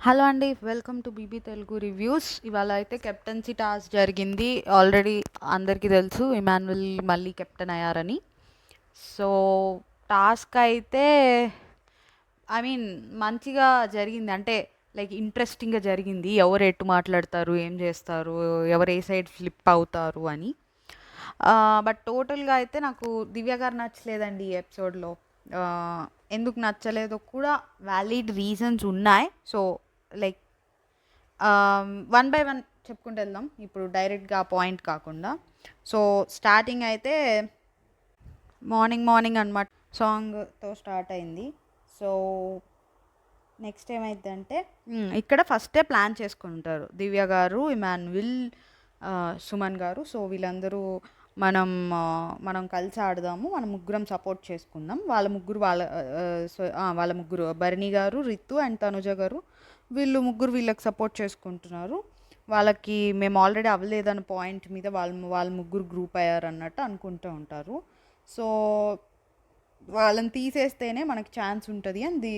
Hello అండి. Welcome to BB Telugu reviews. ఇవాళ అయితే కెప్టెన్సీ టాస్క్ జరిగింది. ఆల్రెడీ అందరికీ తెలుసు ఇమాన్యుల్ మళ్ళీ కెప్టెన్ అయ్యారని. సో టాస్క్ అయితే మంచిగా జరిగింది. అంటే లైక్ ఇంట్రెస్టింగ్గా జరిగింది. ఎవరు ఎటు మాట్లాడతారు, ఏం చేస్తారు, ఎవరు ఏ సైడ్ ఫ్లిప్ అవుతారు అని. బట్ టోటల్గా అయితే నాకు దివ్య గారు నచ్చలేదండి ఈ ఎపిసోడ్లో. ఎందుకు నచ్చలేదో కూడా వ్యాలిడ్ రీజన్స్ ఉన్నాయి. So like one by one చెప్పుకుంటూ వెళ్దాం, ఇప్పుడు డైరెక్ట్గా పాయింట్ కాకుండా. సో స్టార్టింగ్ అయితే మార్నింగ్ మార్నింగ్ అనమాట సాంగ్తో స్టార్ట్ అయింది. సో నెక్స్ట్ ఏమైందంటే ఇక్కడ ఫస్టే ప్లాన్ చేసుకుంటారు దివ్య గారు, ఇమాన్యుల్, సుమన్ గారు. సో వీళ్ళందరూ మనం మనం కలిసి ఆడదాము, మనం ముగ్గురం సపోర్ట్ చేసుకుందాం. వాళ్ళ ముగ్గురు భరణి గారు, రితు అండ్ తనుజ గారు, వీళ్ళు ముగ్గురు వీళ్ళకి సపోర్ట్ చేసుకుంటున్నారు. వాళ్ళకి మేము ఆల్రెడీ అవ్వలేదన్న పాయింట్ మీద వాళ్ళ ముగ్గురు గ్రూప్ అయ్యారు అన్నట్టు అనుకుంటూ ఉంటారు. సో వాళ్ళని తీసేస్తేనే మనకి ఛాన్స్ ఉంటుంది అని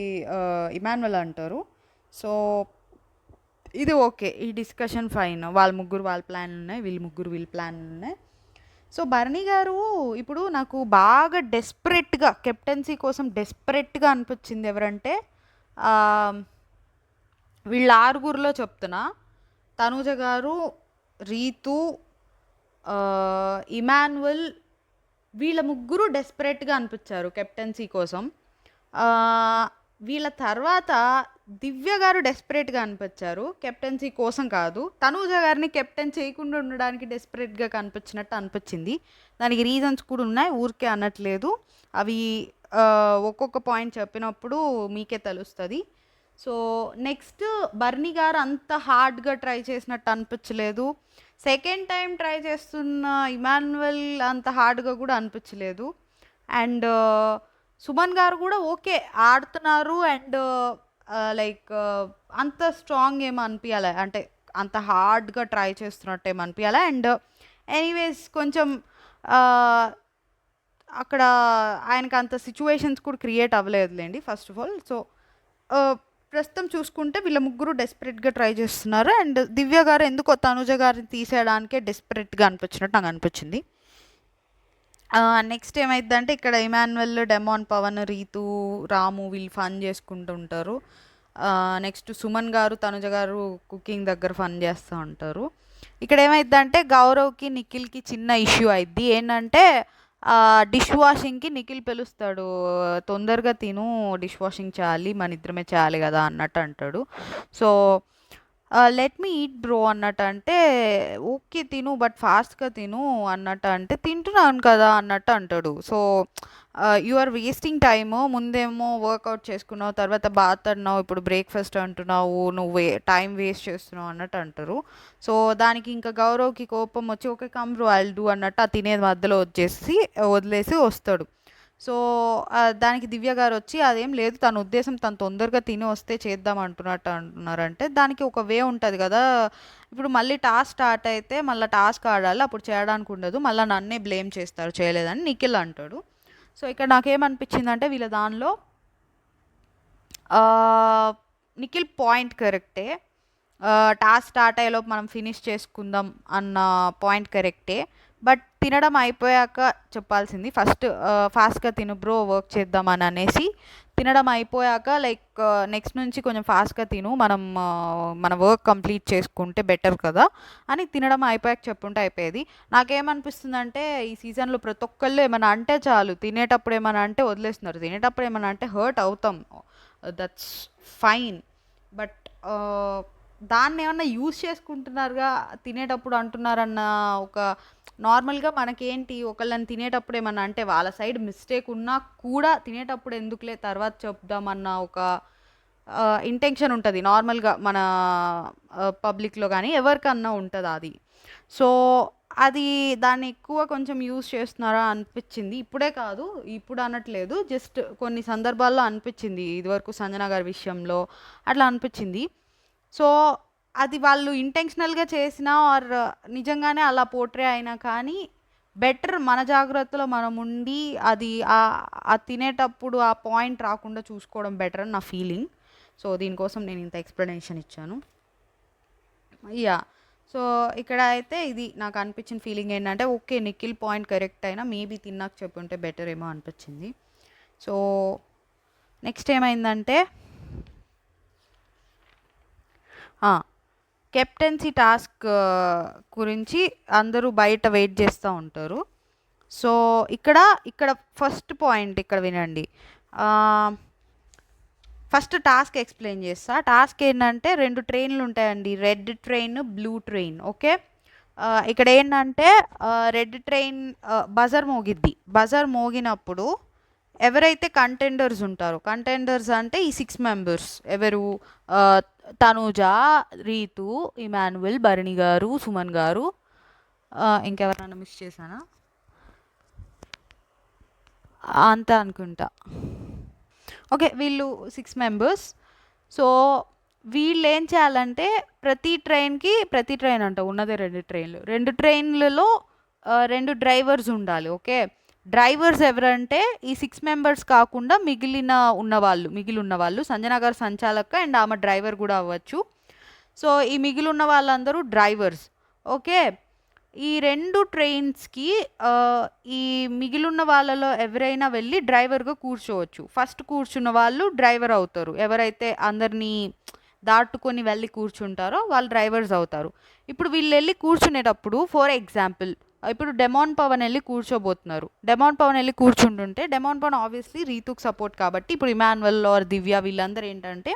ఇమాన్యుల్ అంటారు. సో ఇది ఓకే, ఈ డిస్కషన్ ఫైన్. వాళ్ళ ముగ్గురు వాళ్ళ ప్లాన్లు ఉన్నాయి, వీళ్ళ ముగ్గురు వీళ్ళ ప్లాన్లు ఉన్నాయి. సో భరణి గారు ఇప్పుడు నాకు బాగా డెస్పరెట్గా కెప్టెన్సీ కోసం డెస్పరెట్గా అనిపించింది ఎవరంటే, వీళ్ళ ఆరుగురిలో చెప్తున్నా, తనూజ గారు, రీతు, ఇమాన్యుల్, వీళ్ళ ముగ్గురు డెస్పరేట్గా అనిపించారు కెప్టెన్సీ కోసం. వీళ్ళ తర్వాత దివ్య గారు డెస్పరేట్గా అనిపించారు, కెప్టెన్సీ కోసం కాదు, తనూజ గారిని కెప్టెన్ చేయకుండా ఉండడానికి డెస్పరేట్గా కనిపించినట్టు అనిపించింది. దానికి రీజన్స్ కూడా ఉన్నాయి, ఊరికే అనట్లేదు. అవి ఒక్కొక్క పాయింట్ చెప్పినప్పుడు మీకే తెలుస్తుంది. సో నెక్స్ట్ బర్నీ గారు అంత హార్డ్గా ట్రై చేసినట్టు అనిపించలేదు. సెకండ్ టైం ట్రై చేస్తున్న ఇమాన్యుల్ అంత హార్డ్గా కూడా అనిపించలేదు. అండ్ సుమన్ గారు కూడా ఓకే ఆడుతున్నారు. అండ్ లైక్ అంత స్ట్రాంగ్ ఏమో అనిపించాలి, అంటే అంత హార్డ్గా ట్రై చేస్తున్నట్టు ఏమో అనిపించాలి. అండ్ ఎనీవేస్ కొంచెం అక్కడ ఆయనకు అంత సిచ్యువేషన్స్ కూడా క్రియేట్ అవ్వలేదులేండి ఫస్ట్ ఆఫ్ ఆల్. సో ప్రస్తుతం చూసుకుంటే వీళ్ళ ముగ్గురు డెస్పరేట్గా ట్రై చేస్తున్నారు. అండ్ దివ్య గారు ఎందుకో తనుజ గారిని తీసేయడానికే డెస్పరేట్గా అనిపించినట్టు నాకు అనిపించింది. నెక్స్ట్ ఏమైందంటే ఇక్కడ ఇమాన్యుల్, డెమాన్, పవన్, రీతు, రాము వీళ్ళు ఫన్ చేసుకుంటూ ఉంటారు. నెక్స్ట్ సుమన్ గారు, తనుజ గారు కుకింగ్ దగ్గర ఫన్ చేస్తూ ఉంటారు. ఇక్కడ ఏమైందంటే గౌరవ్కి, నిఖిల్కి చిన్న ఇష్యూ అయింది. ఏంటంటే డిష్ వాషింగ్కి నిఖిల్ పిలుస్తాడు, తొందరగా తిను, డిష్ వాషింగ్ చేయాలి, మన ఇద్దరమే చేయాలి కదా అన్నట్టు అంటాడు. So let me eat bro అన్నట్టు అంటే, ఓకే తిను బట్ ఫాస్ట్గా తిను అన్నట్టు అంటే, తింటున్నాను కదా అన్నట్టు అంటాడు. So you are wasting time, ముందేమో వర్కౌట్ చేసుకున్నావు, తర్వాత బాత్ అన్నావు, ఇప్పుడు బ్రేక్ఫాస్ట్ అంటున్నావు, నువ్వు టైం వేస్ట్ చేస్తున్నావు అన్నట్టు అంటారు. సో దానికి ఇంకా గౌరవ్కి కోపం వచ్చి okay come bro I'll do అన్నట్టు ఆ తినేది మధ్యలో వదిలేసి వస్తాడు. సో దానికి దివ్య గారు వచ్చి అదేం లేదు, తన ఉద్దేశం తను తొందరగా తిని వస్తే చేద్దాం అంటున్నారంటే, దానికి ఒక వే ఉంటుంది కదా. ఇప్పుడు మళ్ళీ టాస్క్ స్టార్ట్ అయితే మళ్ళీ టాస్క్ ఆడాలి, అప్పుడు చేయడానికి ఉండదు, మళ్ళీ నన్నే బ్లేమ్ చేస్తారు చేయలేదని నిఖిల్ అంటాడు. సో ఇక్కడ నాకేమనిపించిందంటే వీళ్ళ దానిలో నిఖిల్ పాయింట్ కరెక్టే, టాస్క్ స్టార్ట్ అయ్యేలోపు మనం ఫినిష్ చేసుకుందాం అన్న పాయింట్ కరెక్టే. బట్ తినడం అయిపోయాక చెప్పాల్సింది ఫస్ట్ ఫాస్ట్గా తిను బ్రో వర్క్ చేద్దామని అనేసి, తినడం అయిపోయాక లైక్ నెక్స్ట్ నుంచి కొంచెం ఫాస్ట్గా తిను, మన వర్క్ కంప్లీట్ చేసుకుంటే బెటర్ కదా అని తినడం అయిపోయాక చెప్పుంటే అయిపోయేది. నాకేమనిపిస్తుందంటే ఈ సీజన్లో ప్రతి ఒక్కళ్ళు ఏమైనా అంటే చాలు, తినేటప్పుడు ఏమైనా అంటే వదిలేస్తున్నారు, తినేటప్పుడు ఏమైనా అంటే హర్ట్ అవుతాం, దట్స్ ఫైన్. బట్ దాన్ని ఏమన్నా యూజ్ చేసుకుంటున్నారుగా తినేటప్పుడు అంటున్నారన్న ఒక నార్మల్గా మనకేంటి, ఒకళ్ళని తినేటప్పుడు ఏమన్నా అంటే వాళ్ళ సైడ్ మిస్టేక్ ఉన్నా కూడా తినేటప్పుడు ఎందుకులే తర్వాత చెప్దామన్న ఒక ఇంటెన్షన్ ఉంటుంది నార్మల్గా మన పబ్లిక్లో కానీ ఎవరికన్నా ఉంటుంది అది. సో అది దాన్ని ఎక్కువ కొంచెం యూజ్ చేస్తున్నారా అనిపించింది. ఇప్పుడే కాదు, ఇప్పుడు అనట్లేదు, జస్ట్ కొన్ని సందర్భాల్లో అనిపించింది, ఇదివరకు సంజన గారి విషయంలో అట్లా అనిపించింది. సో అది వాళ్ళు ఇంటెన్షనల్గా చేసినా ఆర్ నిజంగానే అలా పోర్ట్రే అయినా కానీ బెటర్ మన జాగ్రత్తలో మనం ఉండి అది తినేటప్పుడు ఆ పాయింట్ రాకుండా చూసుకోవడం బెటర్ అని నా ఫీలింగ్. సో దీనికోసం నేను ఇంత ఎక్స్ప్లెనేషన్ ఇచ్చాను. యా సో ఇక్కడ అయితే ఇది నాకు అనిపించిన ఫీలింగ్ ఏంటంటే ఓకే నిఖిల్ పాయింట్ కరెక్ట్ అయినా మేబీ తిన్నాక చెప్పుంటే బెటర్ ఏమో అనిపించింది. సో నెక్స్ట్ ఏమైందంటే కెప్టెన్సీ టాస్క్ గురించి అందరూ బయట వెయిట్ చేస్తూ ఉంటారు. సో ఇక్కడ ఫస్ట్ పాయింట్ ఇక్కడ వినండి. ఫస్ట్ టాస్క్ ఎక్స్ప్లెయిన్ చేస్తా. టాస్క్ ఏంటంటే 2 ట్రైన్లు ఉంటాయండి, red train, blue train. Okay ఇక్కడ ఏంటంటే రెడ్ ట్రైన్ బజర్ మోగిద్ది. బజర్ మోగినప్పుడు ఎవరైతే కంటెండర్స్ ఉంటారో, కంటెండర్స్ అంటే ఈ 6 మెంబర్స్ ఎవరు, తనూజ, రీతు, ఇమాన్యువల్, భరణి గారు, సుమన్ గారు, ఇంకెవరైనా మిస్ చేశానా, అంతా అనుకుంటా. ఓకే వీళ్ళు 6 మెంబర్స్. సో వీళ్ళు ఏం చేయాలంటే ప్రతి ట్రైన్ అంట ఉన్నదే 2 ట్రైన్లలో 2 డ్రైవర్స్ ఉండాలి. ఓకే డ్రైవర్స్ ఎవరంటే ఈ 6 మెంబర్స్ కాకుండా మిగిలి ఉన్న వాళ్ళు సంజన గారు సంచాలక అండ్ ఆమె డ్రైవర్ కూడా అవ్వచ్చు. సో ఈ మిగిలి ఉన్న వాళ్ళందరూ డ్రైవర్స్. ఓకే ఈ 2 ట్రైన్స్కి ఈ మిగిలిన్న వాళ్ళలో ఎవరైనా వెళ్ళి డ్రైవర్గా కూర్చోవచ్చు. ఫస్ట్ కూర్చున్న వాళ్ళు డ్రైవర్ అవుతారు. ఎవరైతే అందరినీ దాటుకొని వెళ్ళి కూర్చుంటారో వాళ్ళు డ్రైవర్స్ అవుతారు. ఇప్పుడు వీళ్ళు వెళ్ళి కూర్చునేటప్పుడు ఫర్ ఎగ్జాంపుల్ ఇప్పుడు డెమాన్ పవన్ వెళ్ళి కూర్చోబోతున్నారు. డెమాన్ పవన్ వెళ్ళి కూర్చుంటుంటే డెమాన్ పవన్ ఆబ్వియస్లీ రీతుకు సపోర్ట్ కాబట్టి ఇప్పుడు ఇమాన్యువల్ ఆర్ దివ్య వీళ్ళందరూ ఏంటంటే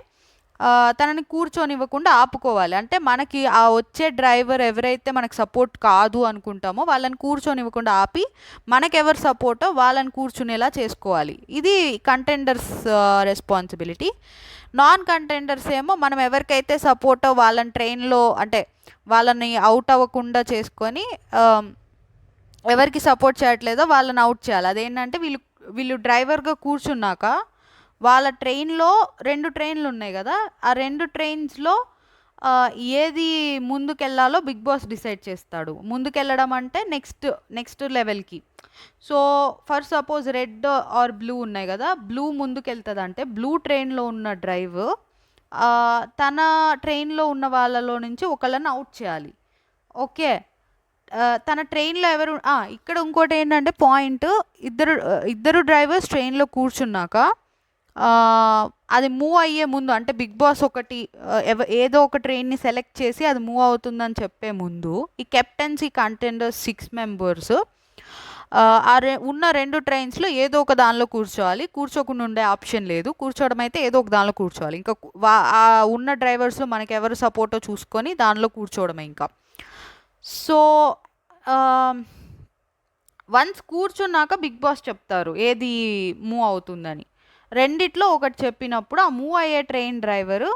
తనని కూర్చొనివ్వకుండా ఆపుకోవాలి. అంటే మనకి ఆ వచ్చే డ్రైవర్ ఎవరైతే మనకు సపోర్ట్ కాదు అనుకుంటామో వాళ్ళని కూర్చొనివ్వకుండా ఆపి మనకెవరు సపోర్టో వాళ్ళని కూర్చునేలా చేసుకోవాలి. ఇది కంటెండర్స్ రెస్పాన్సిబిలిటీ. నాన్ కంటెండర్స్ ఏమో మనం ఎవరికైతే సపోర్టో వాళ్ళని ట్రైన్లో అంటే వాళ్ళని అవుట్ అవ్వకుండా చేసుకొని ఎవరికి సపోర్ట్ చేయట్లేదో వాళ్ళని అవుట్ చేయాలి. అదేంటంటే వీళ్ళు డ్రైవర్గా కూర్చున్నాక వాళ్ళ ట్రైన్లో 2 ట్రైన్లు ఉన్నాయి కదా, ఆ 2 ట్రైన్స్లో ఏది ముందుకెళ్ళాలో బిగ్ బాస్ డిసైడ్ చేస్తాడు. ముందుకెళ్ళడం అంటే నెక్స్ట్ లెవెల్కి. So for suppose red or blue ఉన్నాయి కదా, బ్లూ ముందుకెళ్తుంది అంటే బ్లూ ట్రైన్లో ఉన్న డ్రైవర్ తన ట్రైన్లో ఉన్న వాళ్ళలో నుంచి ఒకళ్ళని అవుట్ చేయాలి. ఓకే తన ట్రైన్లో ఎవరు ఇక్కడ ఇంకోటి ఏంటంటే పాయింట్, ఇద్దరు డ్రైవర్స్ ట్రైన్లో కూర్చున్నాక అది మూవ్ అయ్యే ముందు అంటే బిగ్ బాస్ ఒకటి ఏదో ఒక ట్రైన్ని సెలెక్ట్ చేసి అది మూవ్ అవుతుందని చెప్పే ముందు ఈ కెప్టెన్సీ కంటెండర్స్ 6 మెంబర్స్ ఉన్న 2 ట్రైన్స్లో ఏదో ఒక దానిలో కూర్చోవాలి. కూర్చోకుండా ఉండే ఆప్షన్ లేదు. కూర్చోవడం అయితే ఏదో ఒక దానిలో కూర్చోవాలి. ఇంకా ఉన్న డ్రైవర్స్లో మనకి ఎవరు సపోర్టో చూసుకొని దానిలో కూర్చోవడమే ఇంకా. సో వన్స్ కూర్చున్నాక బిగ్ బాస్ చెప్తారు ఏది మూవ్ అవుతుందని. రెండిట్లో ఒకటి చెప్పినప్పుడు ఆ మూవ్ అయ్యే ట్రైన్ డ్రైవరు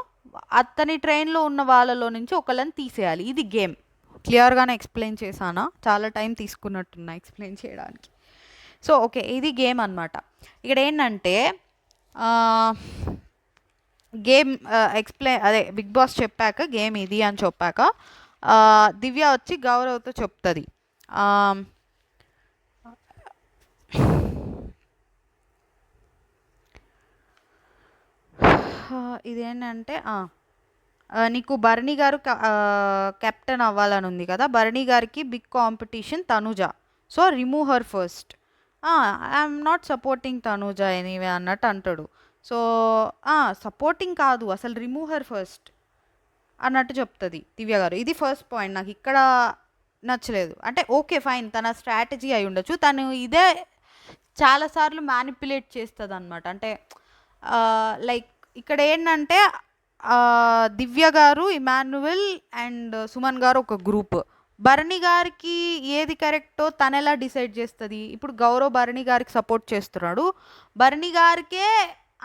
అతని ట్రైన్లో ఉన్న వాళ్ళలో నుంచి ఒకళ్ళని తీసేయాలి. ఇది గేమ్. క్లియర్గానే ఎక్స్ప్లెయిన్ చేశానా? చాలా టైం తీసుకున్నట్టున్నా ఎక్స్ప్లెయిన్ చేయడానికి. సో ఓకే ఇది గేమ్ అనమాట. ఇక్కడ ఏంటంటే గేమ్ అదే బిగ్ బాస్ చెప్పాక గేమ్ ఇది అని చెప్పాక దివ్య వచ్చి గౌరవ్తో చెప్తుంది ఇదేంటంటే నీకు భరణి గారు కెప్టెన్ అవ్వాలని ఉంది కదా, భరణి గారికి big competition Tanuja, so remove her first. I'm not supporting Tanuja anyway అన్నట్టు అంటాడు. సో సపోర్టింగ్ కాదు అసలు రిమూవ్ హర్ ఫస్ట్ అన్నట్టు చెప్తుంది దివ్య గారు. ఇది ఫస్ట్ పాయింట్ నాకు ఇక్కడ నచ్చలేదు. అంటే ఓకే ఫైన్ తన స్ట్రాటజీ అయి ఉండొచ్చు, తను ఇదే చాలాసార్లు మ్యానిపులేట్ చేస్తుంది అనమాట. అంటే లైక్ ఇక్కడ ఏంటంటే దివ్య గారు, ఇమాన్యువల్ అండ్ సుమన్ గారు ఒక గ్రూప్. భరణి గారికి ఏది కరెక్టో తను ఎలా డిసైడ్ చేస్తుంది? ఇప్పుడు గౌరవ్ భరణి గారికి సపోర్ట్ చేస్తున్నాడు, భరణి గారికే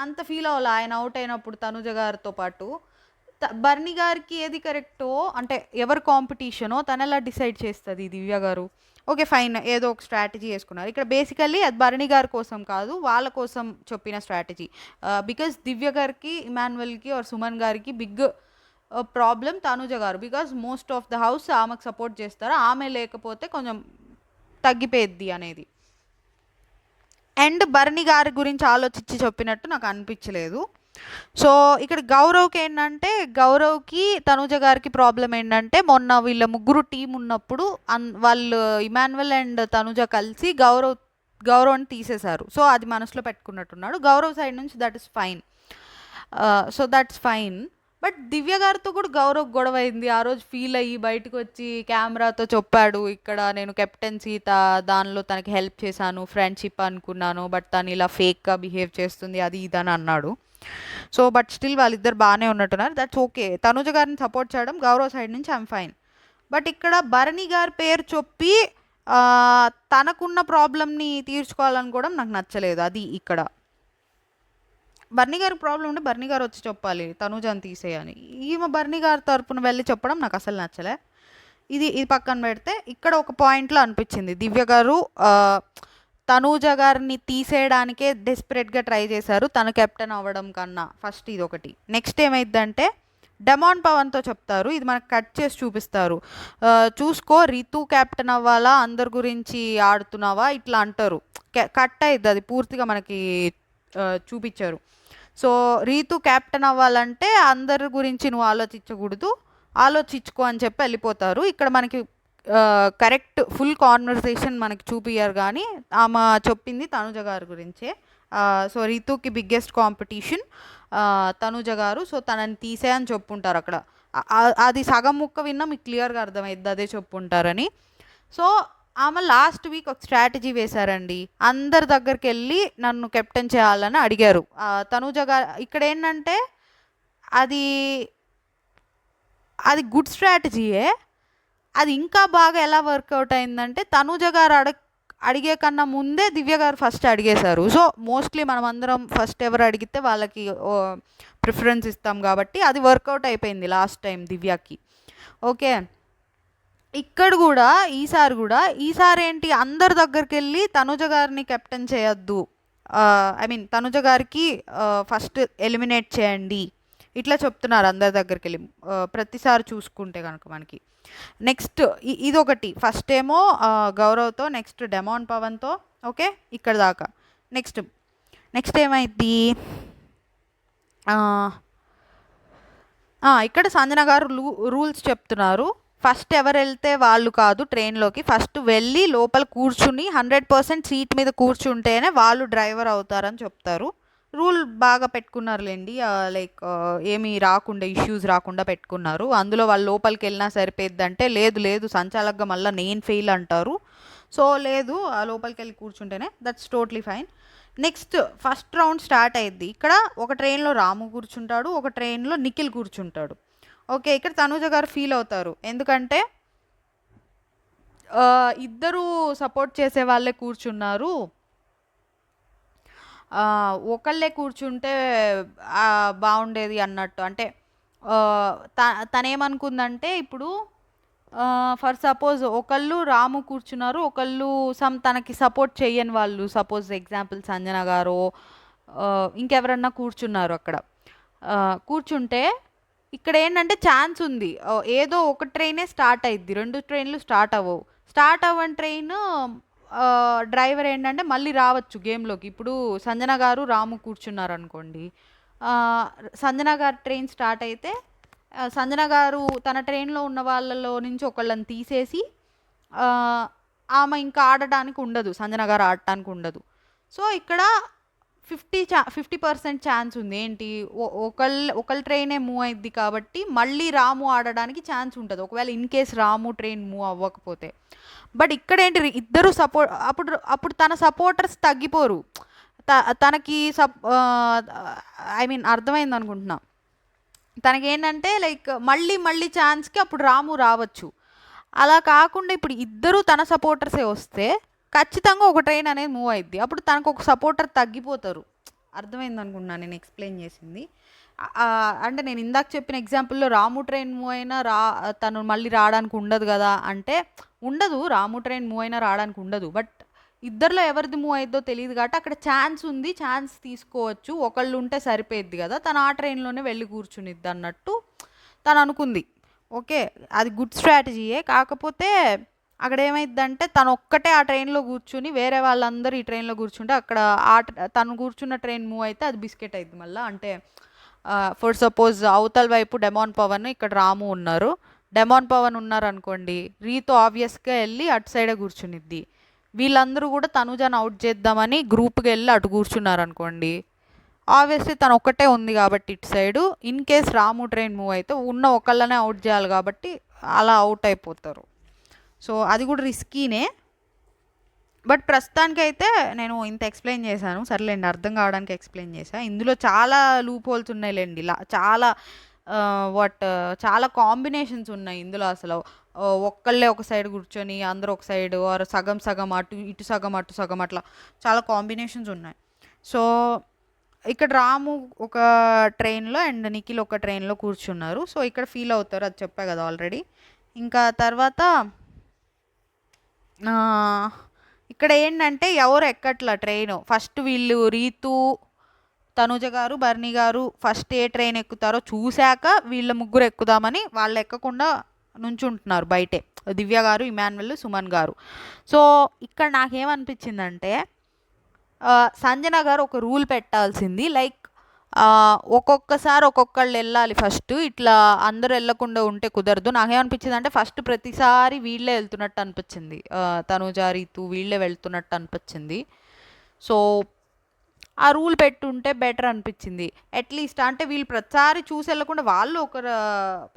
అంత ఫీల్ అవ్వాలి ఆయన అవుట్ అయినప్పుడు తనుజ గారితో పాటు. భరణి గారికి ఏది కరెక్టో అంటే ఎవరు కాంపిటీషనో తను ఎలా డిసైడ్ చేస్తుంది దివ్య గారు? ఓకే ఫైన్ ఏదో ఒక స్ట్రాటజీ వేసుకున్నారు. ఇక్కడ బేసికల్లీ అది భరణి గారి కోసం కాదు వాళ్ళ కోసం చెప్పిన స్ట్రాటజీ. బికాస్ దివ్య గారికి, ఇమాన్యువల్కి ఆర్ సుమన్ గారికి బిగ్ ప్రాబ్లం తనుజ గారు. Because most of the house ఆమెకు సపోర్ట్ చేస్తారు, ఆమె లేకపోతే కొంచెం తగ్గిపోద్ది అనేది. అండ్ భరణి గారి గురించి ఆలోచించి చెప్పినట్టు నాకు అనిపించలేదు. సో ఇక్కడ గౌరవ్కి ఏంటంటే గౌరవ్కి తనుజ గారికి ప్రాబ్లం ఏంటంటే మొన్న వీళ్ళ ముగ్గురు టీం ఉన్నప్పుడు వాళ్ళు ఇమాన్యువల్ అండ్ తనుజ కలిసి గౌరవ్ని తీసేశారు. సో అది మనసులో పెట్టుకున్నట్టున్నాడు. గౌరవ్ సైడ్ నుంచి that is fine. So that's fine. But Divya గారితో కూడా గౌరవ్ గొడవ అయింది. ఆ రోజు ఫీల్ అయ్యి బయటకు వచ్చి కెమెరాతో చెప్పాడు, ఇక్కడ నేను కెప్టెన్సీ దానిలో తనకి హెల్ప్ చేశాను, ఫ్రెండ్షిప్ అనుకున్నాను, బట్ తను ఇలా ఫేక్గా బిహేవ్ చేస్తుంది అది ఇదని అన్నాడు. సో బట్ స్టిల్ వాళ్ళిద్దరు బాగానే ఉన్నట్టున్నారు. That's okay. తనుజ గారిని సపోర్ట్ చేయడం గౌరవ్ సైడ్ నుంచి ఐఎమ్ ఫైన్. బట్ ఇక్కడ భరణి గారి పేరు చెప్పి తనకున్న ప్రాబ్లమ్ని తీర్చుకోవాలనుకోవడం నాకు నచ్చలేదు. అది ఇక్కడ బర్నీ గారికి ప్రాబ్లం ఉంటే బర్నీ గారు వచ్చి చెప్పాలి తనుజాని తీసేయని. ఈమె బర్నీ గారి తరపున వెళ్ళి చెప్పడం నాకు అసలు నచ్చలే. ఇది పక్కన పెడితే ఇక్కడ ఒక పాయింట్లో అనిపించింది దివ్య గారు తనూజ గారిని తీసేయడానికే డెస్పరేట్గా ట్రై చేశారు తను కెప్టెన్ అవ్వడం కన్నా. ఫస్ట్ ఇది ఒకటి. నెక్స్ట్ ఏమైందంటే డెమాన్ పవన్తో చెప్తారు, ఇది మనకు కట్ చేసి చూపిస్తారు, చూసుకో రితు కెప్టెన్ అవ్వాలా అందరి గురించి ఆడుతున్నావా ఇట్లా అంటారు. కట్ అయింది, అది పూర్తిగా మనకి చూపించారు. సో రీతు క్యాప్టెన్ అవ్వాలంటే అందరి గురించి నువ్వు ఆలోచించకూడదు, ఆలోచించుకో అని చెప్పి వెళ్ళిపోతారు. ఇక్కడ మనకి కరెక్ట్ ఫుల్ కాన్వర్సేషన్ మనకి చూపియ్యారు, కానీ ఆమె చెప్పింది తనుజ గారి గురించే. సో రీతుకి బిగ్గెస్ట్ కాంపిటీషన్ తనుజ గారు, సో తనని తీసేయని చెప్పుంటారు అక్కడ. అది సగం ముక్క విన్నా మీకు క్లియర్గా అర్థమైద్ది అదే చెప్పుంటారని. సో ఆమె లాస్ట్ వీక్ ఒక స్ట్రాటజీ వేశారండి. అందరి దగ్గరికి వెళ్ళి నన్ను కెప్టెన్ చేయాలని అడిగారు తనూజ గారు. ఇక్కడ ఏంటంటే అది గుడ్ స్ట్రాటజీయే. అది ఇంకా బాగా ఎలా వర్కౌట్ అయిందంటే తనూజ గారు అడిగే కన్నా ముందే దివ్య గారు ఫస్ట్ అడిగేశారు. సో మోస్ట్లీ మనం అందరం ఫస్ట్ ఎవరు అడిగితే వాళ్ళకి ప్రిఫరెన్స్ ఇస్తాం కాబట్టి అది వర్కౌట్ అయిపోయింది లాస్ట్ టైం దివ్యకి. ఓకే, ఇక్కడ కూడా ఈసారి ఏంటి అందరి దగ్గరికి వెళ్ళి తనుజ గారిని కెప్టెన్ చేయొద్దు, ఐ మీన్ తనుజ గారికి ఫస్ట్ ఎలిమినేట్ చేయండి ఇట్లా చెప్తున్నారు అందరి దగ్గరికి వెళ్ళి ప్రతిసారి చూసుకుంటే కనుక మనకి. నెక్స్ట్ ఇదొకటి. ఫస్ట్ ఏమో గౌరవ్తో, నెక్స్ట్ డెమాన్ పవన్తో. ఓకే ఇక్కడ దాకా. నెక్స్ట్ ఏమైంది ఇక్కడ సంజన గారు రూల్స్ చెప్తున్నారు. ఫస్ట్ ఎవరు వెళ్తే వాళ్ళు కాదు ట్రైన్లోకి, ఫస్ట్ వెళ్ళి లోపల కూర్చుని 100% సీట్ మీద కూర్చుంటేనే వాళ్ళు డ్రైవర్ అవుతారని చెప్తారు. రూల్ బాగా పెట్టుకున్నారులేండి, లైక్ ఏమీ రాకుండా ఇష్యూస్ రాకుండా పెట్టుకున్నారు. అందులో వాళ్ళు లోపలికి వెళ్ళినా సరిపోద్దంటే లేదు సంచాలకుగా మళ్ళీ నేను ఫెయిల్ అంటారు. సో లేదు లోపలికి వెళ్ళి కూర్చుంటేనే, that's totally fine. Next first round start అయ్యిద్ది. ఇక్కడ ఒక ట్రైన్లో రాము కూర్చుంటాడు, ఒక ట్రైన్లో నిఖిల్ కూర్చుంటాడు. ఓకే, ఇక్కడ తనూజ గారు ఫీల్ అవుతారు, ఎందుకంటే ఇద్దరు సపోర్ట్ చేసే వాళ్ళే కూర్చున్నారు, ఒకళ్ళే కూర్చుంటే బాగుండేది అన్నట్టు. అంటే తనేమనుకుందంటే ఇప్పుడు ఫర్ సపోజ్ ఒకళ్ళు రాము కూర్చున్నారు, ఒకళ్ళు తనకి సపోర్ట్ చెయ్యని వాళ్ళు, సపోజ్ ఎగ్జాంపుల్ సంజన గారు ఇంకెవరన్నా కూర్చున్నారు అక్కడ. కూర్చుంటే ఇక్కడ ఏంటంటే ఛాన్స్ ఉంది, ఏదో ఒక ట్రైనే స్టార్ట్ అయ్యిద్ది, 2 ట్రైన్లు స్టార్ట్ అవ్వని ట్రైన్ డ్రైవర్ ఏంటంటే మళ్ళీ రావచ్చు గేమ్లోకి. ఇప్పుడు సంజన గారు రాము కూర్చున్నారు అనుకోండి, సంజన గారు ట్రైన్ స్టార్ట్ అయితే సంజన గారు తన ట్రైన్లో ఉన్న వాళ్ళలో నుంచి ఒకళ్ళని తీసేసి ఆమె ఇంకా ఆడటానికి ఉండదు, సంజన గారు ఆడటానికి ఉండదు. సో ఇక్కడ 50% ఛాన్స్ ఉంది. ఏంటి, ఒకళ్ళ ట్రైనే మూవ్ అయింది కాబట్టి మళ్ళీ రాము ఆడడానికి ఛాన్స్ ఉంటుంది, ఒకవేళ in case Ramu train move అవ్వకపోతే. బట్ ఇక్కడ ఏంటి, ఇద్దరు అప్పుడు తన సపోర్టర్స్ తగ్గిపోరు, తనకి ఐ మీన్ అర్థమైంది అనుకుంటున్నా. తనకేంటంటే లైక్ మళ్ళీ ఛాన్స్కి అప్పుడు రాము రావచ్చు. అలా కాకుండా ఇప్పుడు ఇద్దరు తన సపోర్టర్సే వస్తే ఖచ్చితంగా ఒక ట్రైన్ అనేది మూవ్ అయింది, అప్పుడు తనకు ఒక సపోర్టర్ తగ్గిపోతారు. అర్థమైంది అనుకుంటున్నాను నేను ఎక్స్ప్లెయిన్ చేసింది. అంటే నేను ఇందాక చెప్పిన ఎగ్జాంపుల్లో రాము ట్రైన్ మూవ్ అయినా తను మళ్ళీ రావడానికి ఉండదు కదా అంటే ఉండదు, రాము ట్రైన్ మూవ్ అయినా రావడానికి ఉండదు. బట్ ఇద్దరిలో ఎవరిది మూవ్ అయిద్దో తెలియదు కాబట్టి అక్కడ ఛాన్స్ ఉంది, ఛాన్స్ తీసుకోవచ్చు, ఒకళ్ళు ఉంటే సరిపోయిద్ది కదా, తను ఆ ట్రైన్లోనే వెళ్ళి కూర్చునిద్ది అన్నట్టు తను అనుకుంది. ఓకే, అది గుడ్ స్ట్రాటజీయే. కాకపోతే అక్కడ ఏమైద్దంటే తను ఒక్కటే ఆ ట్రైన్లో కూర్చుని వేరే వాళ్ళందరూ ఈ ట్రైన్లో కూర్చుంటే అక్కడ తను కూర్చున్న ట్రైన్ మూవ్ అయితే అది బిస్కెట్ అయింది మళ్ళీ. అంటే ఫర్ సపోజ్ అవతల వైపు డెమాన్ పవన్, ఇక్కడ రాము ఉన్నారు. డెమాన్ పవన్ ఉన్నారనుకోండి, రీతో ఆబ్వియస్గా వెళ్ళి అటు సైడే కూర్చునిద్ది. వీళ్ళందరూ కూడా తనుజాను అవుట్ చేద్దామని గ్రూప్కి వెళ్ళి అటు కూర్చున్నారనుకోండి, ఆబ్వియస్లీ తను ఒక్కటే ఉంది కాబట్టి ఇటు side in case Ramu train move అయితే ఉన్న ఒకళ్ళనే అవుట్ చేయాలి కాబట్టి అలా అవుట్ అయిపోతారు. సో అది కూడా రిస్కీనే. బట్ ప్రస్తుతానికైతే నేను ఇంత ఎక్స్ప్లెయిన్ చేశాను, సర్లేండి, అర్థం కావడానికి ఎక్స్ప్లెయిన్ చేశాను. ఇందులో చాలా లూప్ హోల్స్ ఉన్నాయిలేండి, చాలా చాలా కాంబినేషన్స్ ఉన్నాయి ఇందులో. అసలు ఒక్కళ్ళే ఒక సైడ్ కూర్చొని అందరూ ఒక సైడ్, ఆర్ సగం సగం అటు ఇటు సగం అటు సగం, అట్లా చాలా కాంబినేషన్స్ ఉన్నాయి. సో ఇక్కడ రాము ఒక ట్రైన్లో అండ్ నిఖిల్ ఒక ట్రైన్లో కూర్చున్నారు. సో ఇక్కడ ఫీల్ అవుతారు, అది చెప్పా కదా ఆల్రెడీ. ఇంకా తర్వాత ఇక్కడ ఏంటంటే ఎవరు ఎక్కట్లా ట్రైన్. ఫస్ట్ వీళ్ళు రీతు, తనుజ గారు, బర్ని గారు ఫస్ట్ ఏ ట్రైన్ ఎక్కుతారో చూశాక వీళ్ళ ముగ్గురు ఎక్కుదామని వాళ్ళు ఎక్కకుండా నుంచుంటున్నారు బయటే, దివ్య గారు, ఇమాన్యుయల్, సుమన్ గారు. సో ఇక్కడ నాకేమనిపించిందంటే సంజన గారు ఒక రూల్ పెట్టాల్సింది. లైక్ ఒక్కొక్కసారి ఒక్కొక్కళ్ళు వెళ్ళాలి ఫస్ట్, ఇట్లా అందరూ వెళ్ళకుండా ఉంటే కుదరదు. నాకేమనిపించింది అంటే ఫస్ట్ ప్రతిసారి వీళ్ళే వెళ్తున్నట్టు అనిపించింది, తనుజ, రీతు వీళ్ళే వెళ్తున్నట్టు అనిపించింది. సో ఆ రూల్ పెట్టుంటే బెటర్ అనిపించింది అట్లీస్ట్. అంటే వీళ్ళు ప్రతిసారి చూసి వెళ్ళకుండా వాళ్ళు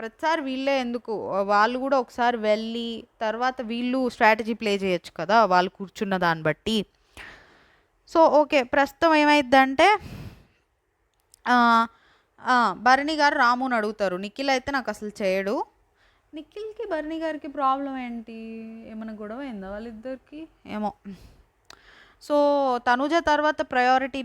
ప్రతిసారి వీళ్ళే ఎందుకు, వాళ్ళు కూడా ఒకసారి వెళ్ళి తర్వాత వీళ్ళు స్ట్రాటజీ ప్లే చేయొచ్చు కదా వాళ్ళు కూర్చున్న దాన్ని బట్టి. సో ఓకే, ప్రస్తుతం ఏమైందంటే భరణి గారు రాముని అడుగుతారు. నిఖిల్ అయితే నాకు అసలు చేయడు. నిఖిల్కి భరణి గారికి ప్రాబ్లం ఏంటి, ఏమైనా గొడవ అయిందా వాళ్ళిద్దరికి ఏమో. సో తనుజ తర్వాత ప్రయారిటీ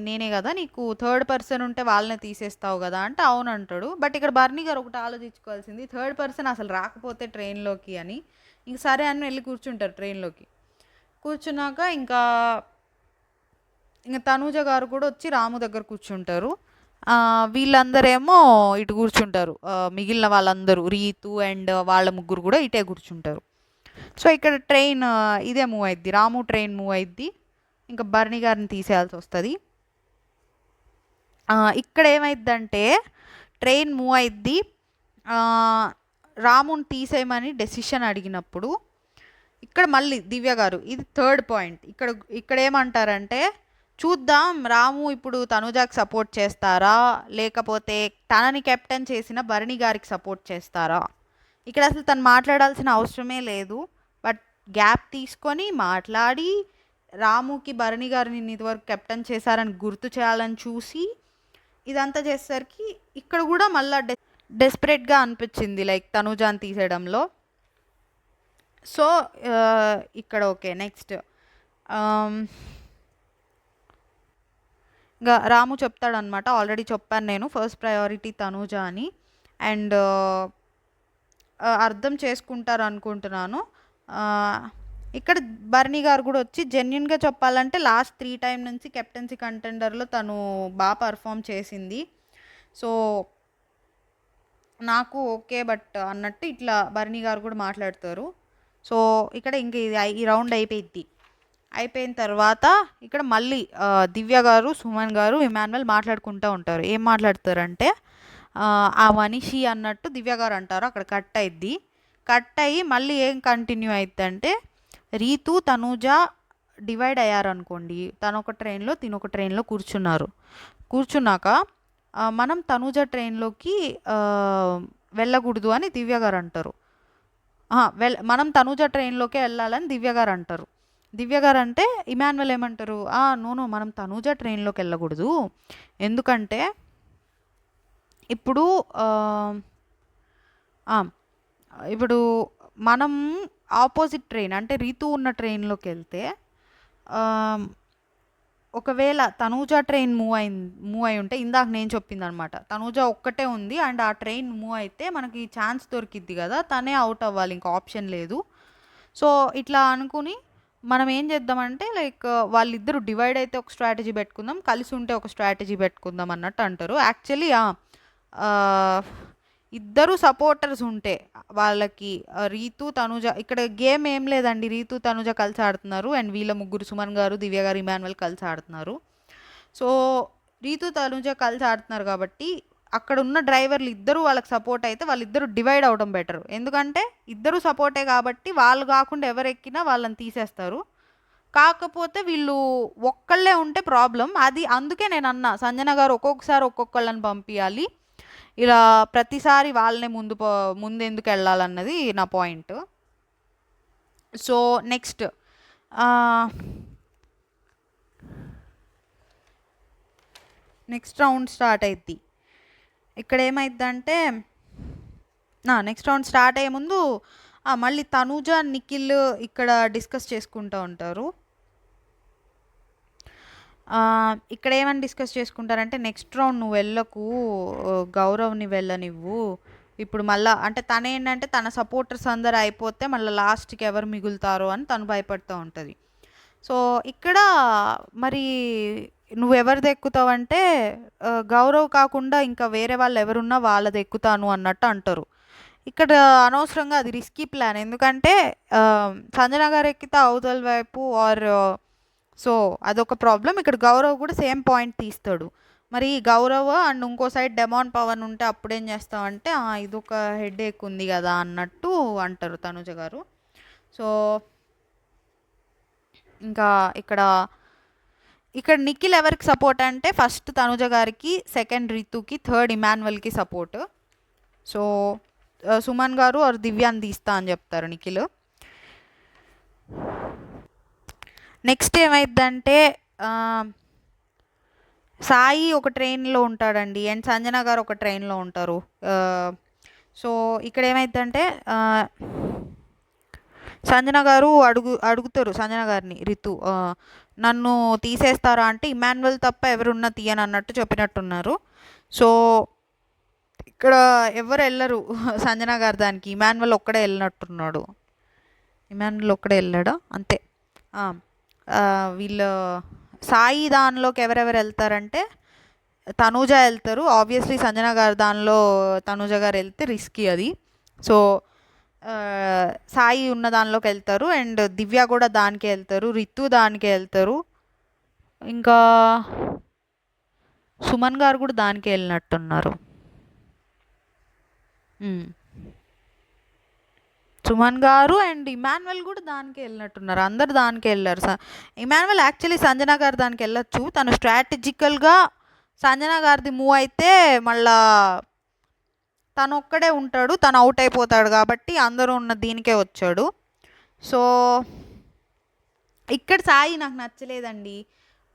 నేనే కదా, నీకు థర్డ్ పర్సన్ ఉంటే వాళ్ళనే తీసేస్తావు కదా అంటే అవును అంటాడు. బట్ ఇక్కడ భరణి గారు ఒకటి ఆలోచించుకోవాల్సింది, థర్డ్ పర్సన్ అసలు రాకపోతే ట్రైన్లోకి అని. ఇంక సరే అని వెళ్ళి కూర్చుంటారు ట్రైన్లోకి. కూర్చున్నాక ఇంకా తనూజ గారు కూడా వచ్చి రాము దగ్గర కూర్చుంటారు. వీళ్ళందరేమో ఇటు కూర్చుంటారు, మిగిలిన వాళ్ళందరూ రీతు అండ్ వాళ్ళ ముగ్గురు కూడా ఇటే కూర్చుంటారు. సో ఇక్కడ ట్రైన్ ఇదే మూవ్ అయిద్ది, రాము ట్రైన్ మూవ్ అయిద్ది. ఇంకా భరణి గారిని తీసేయాల్సి వస్తుంది. ఇక్కడ ఏమైద్దంటే ట్రైన్ మూవ్ అయిద్ది, రాముని తీసేయమని డెసిషన్ అడిగినప్పుడు ఇక్కడ మళ్ళీ దివ్య గారు, ఇది థర్డ్ పాయింట్. ఇక్కడ ఏమంటారంటే చూద్దాం రాము ఇప్పుడు తనుజాకి సపోర్ట్ చేస్తారా లేకపోతే తనని కెప్టెన్ చేసిన భరణి గారికి సపోర్ట్ చేస్తారా. ఇక్కడ అసలు తను మాట్లాడాల్సిన అవసరమే లేదు, బట్ గ్యాప్ తీసుకొని మాట్లాడి రాముకి భరణి గారిని ఇదివరకు కెప్టెన్ చేశారని గుర్తు చేయాలని చూసి ఇదంతా చేసేసరికి ఇక్కడ కూడా మళ్ళీ డెస్పరేట్గా అనిపించింది లైక్ తనుజాని తీసేయడంలో. సో ఇక్కడ ఓకే, నెక్స్ట్ ఇంకా రాము చెప్తాడనమాట, ఆల్రెడీ చెప్పాను నేను ఫస్ట్ ప్రయారిటీ తనుజ అని. అండ్ అర్థం చేసుకుంటారు అనుకుంటున్నాను. ఇక్కడ భరణి గారు కూడా వచ్చి జెన్యున్గా చెప్పాలంటే లాస్ట్ 3 టైం నుంచి కెప్టెన్సీ కంటెండర్లో తను బాగా పర్ఫామ్ చేసింది. సో నాకు ఓకే బట్ అన్నట్టు ఇట్లా భరణి గారు కూడా మాట్లాడతారు. సో ఇక్కడ ఇంక ఈ రౌండ్ అయిపోయిన తర్వాత ఇక్కడ మళ్ళీ దివ్య గారు, సుమన్ గారు, ఇమాన్యుయల్ మాట్లాడుకుంటూ ఉంటారు. ఏం మాట్లాడతారంటే ఆ మనిషి అన్నట్టు దివ్య గారు అంటారు. అక్కడ కట్ అయ్యి మళ్ళీ ఏం కంటిన్యూ అయిద్దంటే రీతు, తనూజ డివైడ్ అయ్యారనుకోండి, తనొక ట్రైన్లో తినొక ట్రైన్లో కూర్చున్నాక మనం తనూజ ట్రైన్లోకి వెళ్ళకూడదు అని దివ్య గారు అంటారు. మనం తనూజ ట్రైన్లోకే వెళ్ళాలని దివ్య గారు అంటారు. దివ్య గారు అంటే ఇమాన్యుయల్ ఏమంటారు, నో మనం తనూజ ట్రైన్లోకి వెళ్ళకూడదు, ఎందుకంటే ఇప్పుడు మనం ఆపోజిట్ ట్రైన్ అంటే రీతు ఉన్న ట్రైన్లోకి వెళ్తే ఒకవేళ తనూజ ట్రైన్ మూవ్ అయి ఉంటే ఇందాక నేను చెప్పింది అనమాట, తనూజ ఒక్కటే ఉంది అండ్ ఆ ట్రైన్ మూవ్ అయితే మనకి ఛాన్స్ దొరికిద్ది కదా, తనే అవుట్ అవ్వాలి, ఇంకా ఆప్షన్ లేదు. సో ఇట్లా అనుకుని మనం ఏం చేద్దామంటే లైక్ వాళ్ళిద్దరు డివైడ్ అయితే ఒక స్ట్రాటజీ పెట్టుకుందాం, కలిసి ఉంటే ఒక స్ట్రాటజీ పెట్టుకుందాం అన్నట్టు అంటారు. యాక్చువల్లీ ఇద్దరు సపోర్టర్స్ ఉంటే వాళ్ళకి రీతు తనుజ ఇక్కడ గేమ్ ఏం లేదండి. రీతు తనుజ కలిసి ఆడుతున్నారు అండ్ వీళ్ళ ముగ్గురు సుమన్ గారు, దివ్య గారు, ఇమాన్యువల్ కలిసి ఆడుతున్నారు. సో రీతు తనుజ కలిసి ఆడుతున్నారు కాబట్టి అక్కడ ఉన్న డ్రైవర్లు ఇద్దరు వాళ్ళకి సపోర్ట్ అయితే వాళ్ళిద్దరు డివైడ్ అవడం బెటర్. ఎందుకంటే ఇద్దరు సపోర్టే కాబట్టి వాళ్ళు కాకుండా ఎవరు ఎక్కినా వాళ్ళని తీసేస్తారు. కాకపోతే వీళ్ళు ఒక్కళ్ళే ఉంటే ప్రాబ్లం. అది అందుకే నేను అన్నా సంజన గారు ఒక్కొక్కసారి ఒక్కొక్కళ్ళని పంపించాలి, ఇలా ప్రతిసారి వాళ్ళనే ముందెందుకు వెళ్ళాలన్నది నా point. So next next round start అయింది. ఇక్కడ ఏమైందంటే నెక్స్ట్ రౌండ్ స్టార్ట్ అయ్యే ముందు మళ్ళీ తనూజ నిఖిల్ ఇక్కడ డిస్కస్ చేసుకుంటూ ఉంటారు. ఇక్కడ ఏమని డిస్కస్ చేసుకుంటారంటే నెక్స్ట్ రౌండ్ నువ్వు వెళ్ళకు, గౌరవ్ని వెళ్ళనివ్వు. ఇప్పుడు మళ్ళీ అంటే తనేంటంటే తన సపోర్టర్స్ అందరు అయిపోతే మళ్ళీ లాస్ట్కి ఎవరు మిగులుతారో అని తను భయపడుతూ ఉంటుంది. సో ఇక్కడ మరి నువ్వు ఎవరిది ఎక్కుతావంటే గౌరవ్ కాకుండా ఇంకా వేరే వాళ్ళు ఎవరున్నా వాళ్ళది ఎక్కుతాను అన్నట్టు అంటారు. ఇక్కడ అనవసరంగా అది రిస్కీ ప్లాన్. ఎందుకంటే సంజన గారు ఎక్కితే అవతల వైపు సో అదొక ప్రాబ్లం. ఇక్కడ గౌరవ్ కూడా సేమ్ పాయింట్ తీస్తాడు. మరి గౌరవ్ అండ్ ఇంకో సైడ్ డెమాన్ పవన్ ఉంటే అప్పుడేం చేస్తావంటే ఇదొక హెడ్ ఏక్ ఉంది కదా అన్నట్టు అంటారు తనుజ గారు. సో ఇంకా ఇక్కడ నిఖిల్ ఎవరికి సపోర్ట్ అంటే ఫస్ట్ తనుజ గారికి, సెకండ్ రితుకి, థర్డ్ ఇమాన్యువల్కి support. So Suman garu or దివ్యాన్ని తీస్తా అని చెప్తారు నిఖిల్. నెక్స్ట్ ఏమైందంటే సాయి ఒక ట్రైన్లో ఉంటాడండి అండ్ సంజన గారు ఒక ట్రైన్లో ఉంటారు. సో ఇక్కడ ఏమైందంటే సంజన గారు అడుగుతారు సంజన గారిని, రితు నన్ను తీసేస్తారా అంటే ఇమాన్యువల్ తప్ప ఎవరున్నా తీయని అన్నట్టు చెప్పినట్టున్నారు. సో ఇక్కడ ఎవరు వెళ్ళరు సంజన గారు దానికి. ఇమాన్యువల్ ఒక్కడే వెళ్ళినట్టున్నాడు. ఇమాన్యువల్ ఒక్కడే వెళ్ళాడా అంతే. వీళ్ళు సాయి దానిలోకి ఎవరెవరు వెళ్తారంటే తనూజ వెళ్తారు. ఆబ్వియస్లీ సంజన గారు దానిలో తనూజ గారు వెళ్తే రిస్కీ అది. సో సాయి ఉన్న దానిలోకి వెళ్తారు అండ్ దివ్య కూడా దానికే వెళ్తారు, రితు దానికే వెళ్తారు, ఇంకా సుమన్ గారు కూడా దానికే వెళ్ళినట్టున్నారు. సుమన్ గారు అండ్ ఇమాన్యువల్ కూడా దానికే వెళ్ళినట్టున్నారు. అందరు దానికే వెళ్ళారు. ఇమాన్యువల్ యాక్చువల్లీ సంజన గారు దానికి వెళ్ళొచ్చు. తను స్ట్రాటజికల్గా సంజన గారిది మూవ్ అయితే మళ్ళా తను ఒక్కడే ఉంటాడు, తను అవుట్ అయిపోతాడు కాబట్టి అందరూ ఉన్న దీనికే వచ్చాడు. సో ఇక్కడ సాయి నాకు నచ్చలేదండి.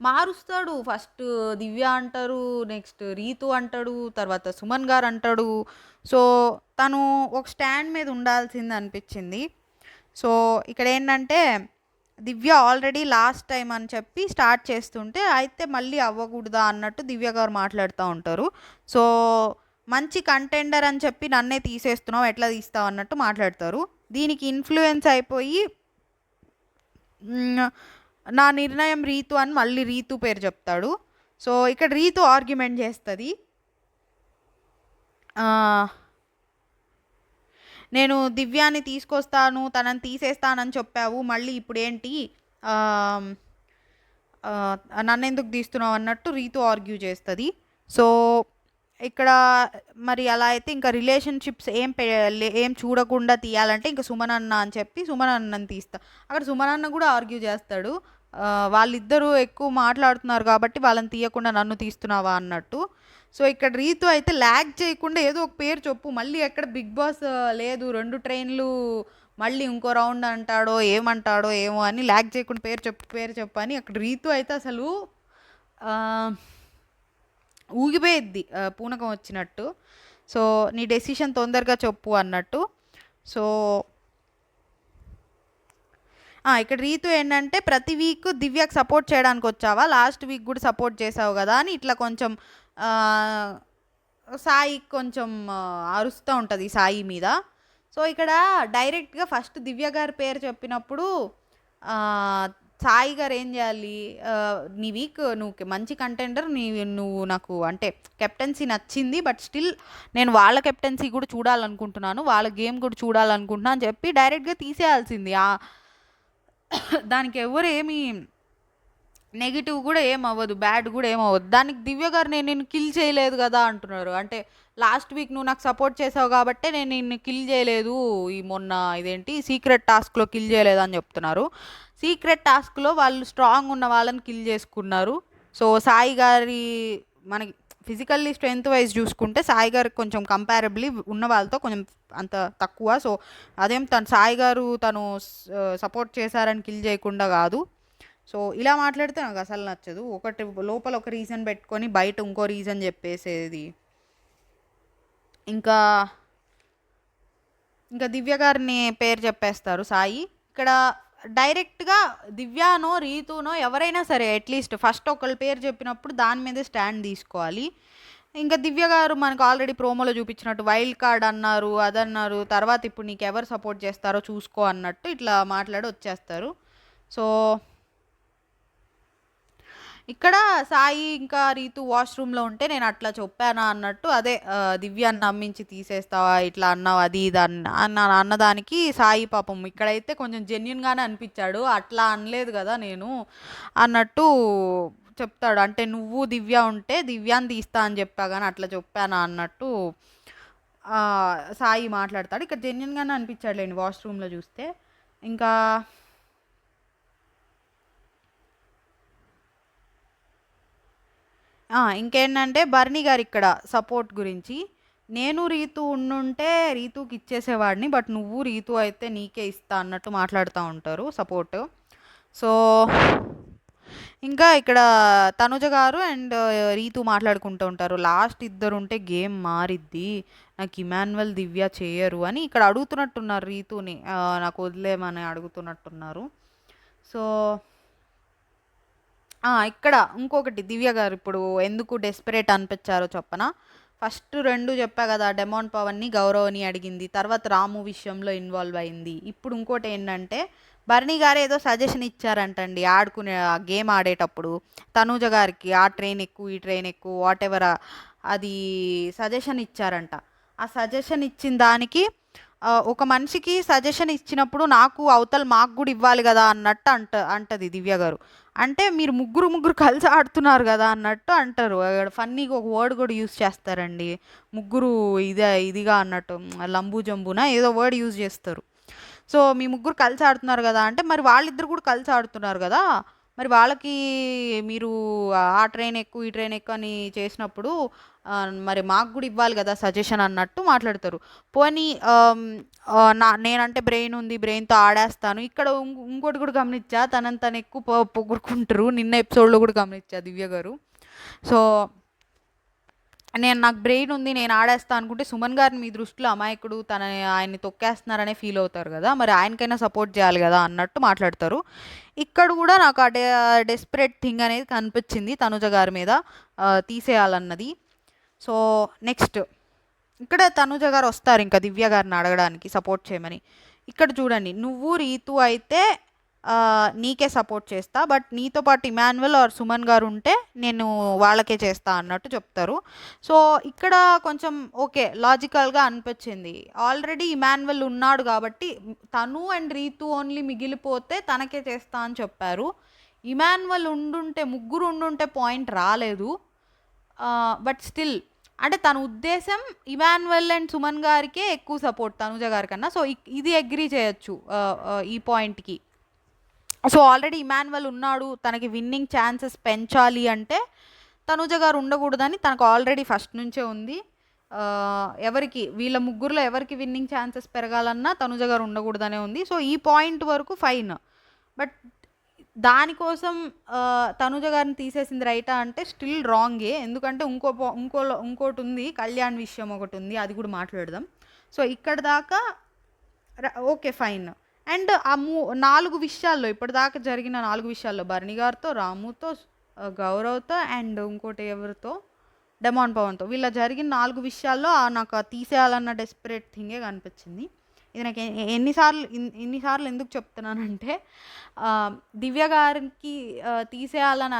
మారుస్తాడు. ఫస్ట్ దివ్య అంటారు, నెక్స్ట్ రీతు అంటాడు, తర్వాత సుమన్ గారు అంటాడు. సో తను ఒక స్టాండ్ మీద ఉండాల్సింది అనిపించింది. సో ఇక్కడ ఏంటంటే దివ్య ఆల్రెడీ లాస్ట్ టైం అని చెప్పి స్టార్ట్ చేస్తుంటే అయితే మళ్ళీ అవ్వకూడదా అన్నట్టు దివ్య గారు మాట్లాడుతూ ఉంటారు. సో మంచి కంటెండర్ అని చెప్పి నన్నే తీసేస్తున్నావు, ఎట్లా తీస్తావు అన్నట్టు మాట్లాడతారు. దీనికి ఇన్ఫ్లుయెన్స్ అయిపోయి నా నిర్ణయం రీతు అని మళ్ళీ రీతు పేరు చెప్తాడు. సో ఇక్కడ రీతు ఆర్గ్యుమెంట్ చేస్తుంది, నేను దివ్యాన్ని తీసుకొస్తాను, తనని తీసేస్తానని చెప్పావు, మళ్ళీ ఇప్పుడు ఏంటి నన్ను ఎందుకు తీస్తున్నావు అన్నట్టు రీతు ఆర్గ్యూ చేస్తుంది. సో ఇక్కడ మరి అలా అయితే ఇంకా రిలేషన్షిప్స్ ఏం చూడకుండా తీయాలంటే ఇంకా సుమన్ అన్న అని చెప్పి సుమన్ అన్నని తీస్తా. అక్కడ సుమన్ అన్న కూడా ఆర్గ్యూ చేస్తాడు, వాళ్ళిద్దరూ ఎక్కువ మాట్లాడుతున్నారు కాబట్టి వాళ్ళని తీయకుండా నన్ను తీస్తున్నావా అన్నట్టు. సో ఇక్కడ రీతు అయితే ల్యాగ్ చేయకుండా ఏదో ఒక పేరు చెప్పు, మళ్ళీ ఎక్కడ బిగ్ బాస్ లేదు 2 ట్రైన్లు మళ్ళీ ఇంకో రౌండ్ అంటాడో ఏమంటాడో ఏమో అని ల్యాగ్ చేయకుండా పేరు చెప్పు అని అక్కడ రీతు అయితే అసలు ఊగిపోయిద్ది పూనకం వచ్చినట్టు. సో నీ డెసిషన్ తొందరగా చెప్పు అన్నట్టు. సో ఇక్కడ రీతు ఏంటంటే ప్రతి వీక్ దివ్యకు సపోర్ట్ చేయడానికి వచ్చావా, లాస్ట్ వీక్ కూడా సపోర్ట్ చేసావు కదా అని ఇట్లా కొంచెం సాయి కొంచెం అరుస్తూ ఉంటుంది సాయి మీద. సో ఇక్కడ డైరెక్ట్గా ఫస్ట్ దివ్య గారి పేరు చెప్పినప్పుడు సాయి గారు ఏం చేయాలి, నీ వీక్ నువ్వు మంచి కంటెండర్, నువ్వు నాకు అంటే కెప్టెన్సీ నచ్చింది, బట్ స్టిల్ నేను వాళ్ళ కెప్టెన్సీ కూడా చూడాలనుకుంటున్నాను, వాళ్ళ గేమ్ కూడా చూడాలనుకుంటున్నాను అని చెప్పి డైరెక్ట్గా తీసేయాల్సింది. దానికి ఎవరు ఏమి నెగిటివ్ కూడా ఏం అవ్వదు, బ్యాడ్ కూడా ఏం అవ్వదు. దానికి దివ్య గారు నేను నిన్ను కిల్ చేయలేదు కదా అంటున్నారు. అంటే లాస్ట్ వీక్ నువ్వు నాకు సపోర్ట్ చేసావు కాబట్టే నేను నిన్ను కిల్ చేయలేదు, ఈ మొన్న ఇదేంటి సీక్రెట్ టాస్క్లో కిల్ చేయలేదు అని చెప్తున్నారు. సీక్రెట్ టాస్క్లో వాళ్ళు స్ట్రాంగ్ ఉన్న వాళ్ళని కిల్ చేసుకున్నారు. సో సాయి గారి మనకి ఫిజికల్లీ స్ట్రెంగ్త్ వైజ్ చూసుకుంటే సాయి గారు కొంచెం కంపారబుల్లీ ఉన్న వాళ్ళతో కొంచెం అంత తక్కువ. సో అదేం సాయి గారు తను సపోర్ట్ చేశారని కిల్ చేయకుండా కాదు. సో ఇలా మాట్లాడితే నాకు అసలు నచ్చదు. ఒకటి లోపల ఒక రీజన్ పెట్టుకొని బయట ఇంకో రీజన్ చెప్పేసేది. ఇంకా ఇంకా దివ్య గారిని పేరు చెప్పేస్తారు సాయి. ఇక్కడ డైరెక్ట్గా దివ్యానో రీతునో ఎవరైనా సరే అట్లీస్ట్ ఫస్ట్ ఒకళ్ళ పేరు చెప్పినప్పుడు దాని మీదే స్టాండ్ తీసుకోవాలి. ఇంకా దివ్య గారు మనకు ఆల్రెడీ ప్రోమోలో చూపించినట్టు వైల్డ్ కార్డ్ అన్నారు, అదన్నారు, తర్వాత ఇప్పుడు నీకు ఎవరు సపోర్ట్ చేస్తారో చూసుకో అన్నట్టు ఇట్లా మాట్లాడి వచ్చేస్తారు. సో ఇక్కడ సాయి ఇంకా రీతు వాష్రూమ్లో ఉంటే నేను అట్లా చెప్పానా అన్నట్టు, అదే దివ్యాన్ని నమ్మించి తీసేస్తావా ఇట్లా అన్నావు అది ఇది అన్నదానికి సాయి పాపం ఇక్కడైతే కొంచెం జెన్యున్గానే అనిపించాడు. అట్లా అనలేదు కదా నేను అన్నట్టు చెప్తాడు. అంటే నువ్వు దివ్య ఉంటే దివ్యాన్ని తీస్తా అని చెప్పా కానీ అట్లా చెప్పానా అన్నట్టు సాయి మాట్లాడతాడు. ఇక్కడ జెన్యున్గానే అనిపించాడు లేండి వాష్రూమ్లో చూస్తే. ఇంకా ఇంకేంటంటే బర్నీ గారు ఇక్కడ సపోర్ట్ గురించి, నేను రీతు ఉండుంటే రీతుకి ఇచ్చేసేవాడిని, బట్ నువ్వు రీతు అయితే నీకే ఇస్తా అన్నట్టు మాట్లాడుతూ ఉంటారు సపోర్ట్. సో ఇంకా ఇక్కడ తనుజ గారు అండ్ రీతు మాట్లాడుకుంటూ ఉంటారు. లాస్ట్ ఇద్దరు ఉంటే గేమ్ మారిద్ది, నాకు ఇమాన్యువల్ దివ్య చేయరు అని ఇక్కడ అడుగుతున్నట్టున్నారు రీతుని, నాకు వదిలేమని అడుగుతున్నట్టున్నారు. సో ఇక్కడ ఇంకొకటి దివ్య గారు ఇప్పుడు ఎందుకు డెస్పరేట్ అనిపించారో చెప్పనా. ఫస్ట్ 2 చెప్పా కదా, డెమాన్ పవన్ని గౌరవని అడిగింది, తర్వాత రాము విషయంలో ఇన్వాల్వ్ అయింది. ఇప్పుడు ఇంకోటి ఏంటంటే బర్నీ గారు ఏదో సజెషన్ ఇచ్చారంటండి ఆడుకునే గేమ్ ఆడేటప్పుడు తనూజ గారికి, ఆ ట్రైన్ ఎక్కువ ఈ ట్రైన్ ఎక్కువ వాట్ ఎవర్ అది సజెషన్ ఇచ్చారంట. ఆ సజెషన్ ఇచ్చిన దానికి ఒక మనిషికి సజెషన్ ఇచ్చినప్పుడు నాకు అవతల మాకు కూడా ఇవ్వాలి కదా అన్నట్టు అంటది దివ్య గారు. అంటే మీరు ముగ్గురు కలిసి ఆడుతున్నారు కదా అన్నట్టు అంటారు. ఫన్నీగా ఒక వర్డ్ కూడా యూజ్ చేస్తారండి, ముగ్గురు ఇదిగా అన్నట్టు, లంబు జంబున ఏదో వర్డ్ యూజ్ చేస్తారు. సో మీ ముగ్గురు కలిసి ఆడుతున్నారు కదా అంటే మరి వాళ్ళిద్దరు కూడా కలిసి ఆడుతున్నారు కదా, మరి వాళ్ళకి మీరు ఆ ట్రైన్ ఎక్కువ ఈ ట్రైన్ ఎక్కువ అని చేసినప్పుడు మరి మాకు కూడా ఇవ్వాలి కదా సజెషన్ అన్నట్టు మాట్లాడతారు. పోనీ నేనంటే బ్రెయిన్ ఉంది, బ్రెయిన్తో ఆడేస్తాను. ఇక్కడ ఇంకోటి కూడా గమనించా, తను ఎక్కువ పొగుడుకుంటారు. నిన్న ఎపిసోడ్లో కూడా గమనించా దివ్య గారు. సో నాకు బ్రెయిన్ ఉంది నేను ఆడేస్తా అనుకుంటే సుమన్ గారిని మీ దృష్టిలో అమాయకుడు, ఆయన్ని తొక్కేస్తున్నారనే ఫీల్ అవుతారు కదా, మరి ఆయనకైనా సపోర్ట్ చేయాలి కదా అన్నట్టు మాట్లాడతారు. ఇక్కడ కూడా నాకు ఆ డెస్పరేట్ థింగ్ అనేది కనిపించింది తనుజ గారి మీద తీసేయాలన్నది. సో నెక్స్ట్ ఇక్కడ తనుజ గారు వస్తారు ఇంకా దివ్య గారిని అడగడానికి సపోర్ట్ చేయమని. ఇక్కడ చూడండి, నువ్వు రీతు అయితే నీకే సపోర్ట్ చేస్తా, బట్ నీతో పాటు ఇమాన్యువల్ ఆర్ సుమన్ గారు ఉంటే నేను వాళ్ళకే చేస్తా అన్నట్టు చెప్తారు. సో ఇక్కడ కొంచెం ఓకే లాజికల్గా అనిపించింది. ఆల్రెడీ ఇమాన్యువల్ ఉన్నాడు కాబట్టి తను అండ్ రీతు ఓన్లీ మిగిలిపోతే తనకే చేస్తా అని చెప్పారు. ఇమాన్యువల్ ముగ్గురు ఉండుంటే పాయింట్ రాలేదు. బట్ స్టిల్ అంటే తన ఉద్దేశం ఇమాన్యువల్ అండ్ సుమన్ గారికే ఎక్కువ సపోర్ట్ తనుజ గారి కన్నా. సో ఇది అగ్రీ చేయొచ్చు ఈ పాయింట్కి. సో ఆల్రెడీ ఇమాన్యువల్ ఉన్నాడు, తనకి విన్నింగ్ ఛాన్సెస్ పెంచాలి అంటే తనుజ గారు ఉండకూడదని తనకు ఆల్రెడీ ఫస్ట్ నుంచే ఉంది. వీళ్ళ ముగ్గురులో ఎవరికి విన్నింగ్ ఛాన్సెస్ పెరగాలన్నా తనుజ గారు ఉండకూడదనే ఉంది. సో ఈ పాయింట్ వరకు ఫైన్. బట్ దానికోసం తనుజ గారిని తీసేసింది రైటా అంటే స్టిల్ రాంగే. ఎందుకంటే ఇంకోటి ఉంది, కళ్యాణ్ విషయం ఒకటి ఉంది, అది కూడా మాట్లాడదాం. సో ఇక్కడ దాకా ఓకే ఫైన్. అండ్ ఆ 4 విషయాల్లో ఇప్పటిదాకా జరిగిన 4 విషయాల్లో బర్నీ గారితో, రాముతో, గౌరవ్తో అండ్ ఇంకోటి ఎవరితో, డెమాన్ పవన్తో, వీళ్ళ జరిగిన 4 విషయాల్లో నాకు తీసేయాలన్న డెస్పరేట్ థింగే కనిపించింది. ఇది నాకు ఇన్నిసార్లు ఎందుకు చెప్తున్నానంటే దివ్య గారికి తీసేయాలని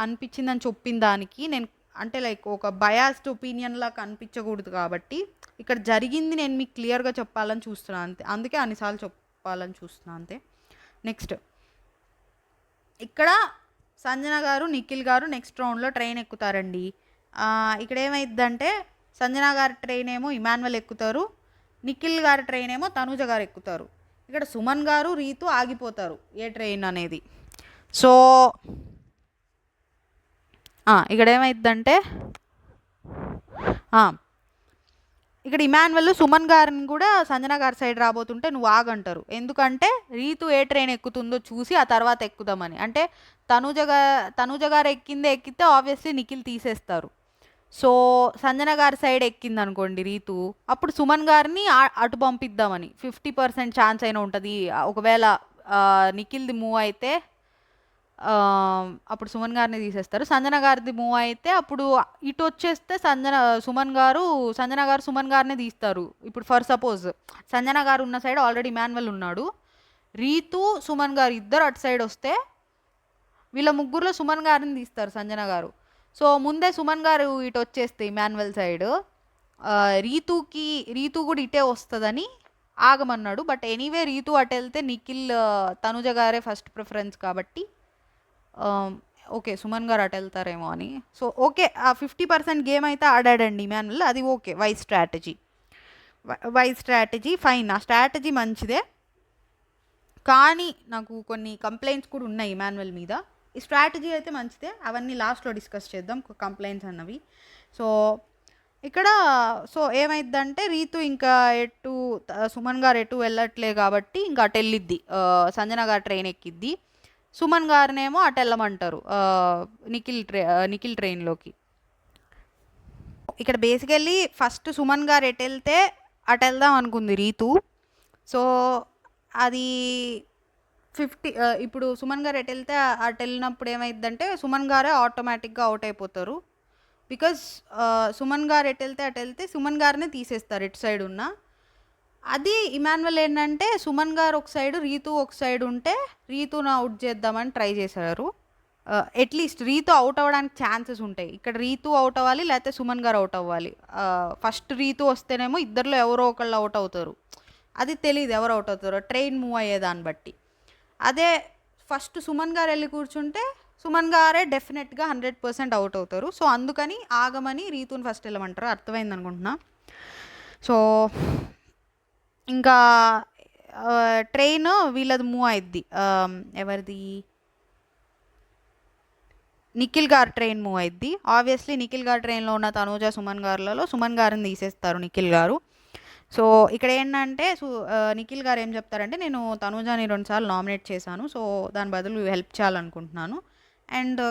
అనిపించిందని చెప్పిన దానికి నేను అంటే లైక్ ఒక బయాస్డ్ ఒపీనియన్ లాగా అనిపించకూడదు కాబట్టి ఇక్కడ జరిగింది నేను మీకు క్లియర్గా చెప్పాలని చూస్తున్నాను అంతే, అందుకే అన్నిసార్లు చెప్పాలని చూస్తున్నాను అంతే. నెక్స్ట్ ఇక్కడ సంజన గారు నిఖిల్ గారు నెక్స్ట్ రౌండ్లో ట్రైన్ ఎక్కుతారండి. ఇక్కడ ఏమైందంటే సంజన గారి ట్రైన్ ఏమో ఇమాన్యువల్ ఎక్కుతారు, నిఖిల్ గారి ట్రైన్ ఏమో తనూజ గారు ఎక్కుతారు. ఇక్కడ సుమన్ గారు రీతు ఆగిపోతారు ఏ ట్రైన్ అనేది. సో ఇక్కడ ఏమైందంటే ఇక్కడ ఇమాన్యువల్ సుమన్ గారిని కూడా సంజన గారి సైడ్ రాబోతుంటే నువ్వు ఆగంటారు. ఎందుకంటే రీతు ఏ ట్రైన్ ఎక్కుతుందో చూసి ఆ తర్వాత ఎక్కుదామని. అంటే తనూజ గారు ఎక్కితే ఆబ్వియస్లీ నిఖిల్ తీసేస్తారు. సో సంజన గారి సైడ్ ఎక్కింది అనుకోండి రీతు, అప్పుడు సుమన్ గారిని అటు పంపిద్దామని 50% ఛాన్స్ అయినా ఉంటుంది. ఒకవేళ నిఖిల్ది మూవ్ అయితే అప్పుడు సుమన్ గారిని తీసేస్తారు. సంజన గారిది మూవ్ అయితే అప్పుడు ఇటు వచ్చేస్తే సంజన గారు సుమన్ గారిని తీస్తారు. ఇప్పుడు ఫర్ సపోజ్ సంజన గారు ఉన్న సైడ్ ఆల్రెడీ ఇమాన్యువల్ ఉన్నాడు, రీతు సుమన్ గారు ఇద్దరు అటు సైడ్ వస్తే వీళ్ళ ముగ్గురులో సుమన్ గారిని తీస్తారు సంజన గారు. సో ముందే సుమన్ గారు ఇటు వచ్చేస్తే ఇమాన్యువల్ సైడ్ రీతు కూడా ఇటే వస్తుందని ఆగమన్నాడు. బట్ ఎనీవే రీతు అటు వెళ్తే నిఖిల్ తనుజ గారే ఫస్ట్ ప్రిఫరెన్స్ కాబట్టి ఓకే సుమన్ గారు అటు వెళ్తారేమో అని. సో ఓకే ఆ 50% గేమ్ అయితే ఆడాడండి ఇమాన్యువల్, అది ఓకే. వైస్ స్ట్రాటజీ ఫైన్, ఆ స్ట్రాటజీ మంచిదే. కానీ నాకు కొన్ని కంప్లైంట్స్ కూడా ఉన్నాయి ఇమాన్యువల్ మీద. ఈ స్ట్రాటజీ అయితే మంచిదే, అవన్నీ లాస్ట్లో డిస్కస్ చేద్దాం కంప్లైంట్స్ అన్నవి. సో ఇక్కడ ఏమైందంటే రీతు ఇంకా సుమన్ గారు ఎటు వెళ్ళట్లే కాబట్టి ఇంకా అటు వెళ్ళిద్ది, సంజన గారు ట్రైన్ ఎక్కిద్ది. సుమన్ గారినేమో అటు వెళ్ళమంటారు నిఖిల్ ట్రైన్లోకి. ఇక్కడ బేసికల్లీ ఫస్ట్ సుమన్ గారు ఎటు వెళ్తే అటు వెళ్దాం అనుకుంది రీతు. సో అది 50 ఇప్పుడు సుమన్ గారు ఎటు వెళ్తే అటు వెళ్ళినప్పుడు ఏమైందంటే సుమన్ గారే ఆటోమేటిక్గా అవుట్ అయిపోతారు. బికాజ్ సుమన్ గారు ఎటు వెళ్తే సుమన్ గారినే తీసేస్తారు ఇటు సైడ్ ఉన్న. అది ఇమాన్యువల్ ఏంటంటే సుమన్ గారు ఒక సైడు రీతు ఒక సైడ్ ఉంటే రీతును అవుట్ చేద్దామని ట్రై చేశారు. అట్లీస్ట్ రీతు అవుట్ అవ్వడానికి ఛాన్సెస్ ఉంటాయి. ఇక్కడ రీతు అవుట్ అవ్వాలి లేకపోతే సుమన్ గారు అవుట్ అవ్వాలి. ఫస్ట్ రీతు వస్తేనేమో ఇద్దరిలో ఎవరో ఒకళ్ళు అవుట్ అవుతారు, అది తెలియదు ఎవరు అవుట్ అవుతారో ట్రైన్ మూవ్ అయ్యేదాన్ని బట్టి. అదే ఫస్ట్ సుమన్ గారు వెళ్ళి కూర్చుంటే సుమన్ గారే డెఫినెట్గా 100% అవుట్ అవుతారు. సో అందుకని ఆగమని రీతుని ఫస్ట్ వెళ్ళమంటారు. అర్థమైంది అనుకుంటున్నా. సో ఇంకా ట్రైన్ వీళ్ళది మూవ్ అయిద్ది, ఎవరిది నిఖిల్ గారు ట్రైన్ మూవ్ అయిద్ది. ఆబ్వియస్లీ నిఖిల్ గారు ట్రైన్లో ఉన్న తనూజ సుమన్ గారులలో సుమన్ గారిని తీసేస్తారు నిఖిల్ గారు. సో ఇక్కడ ఏంటంటే నిఖిల్ గారు ఏం చెప్తారంటే నేను తనూజని 2 సార్లు నామినేట్ చేశాను, సో దాని బదులు హెల్ప్ చేయాలనుకుంటున్నాను. అండ్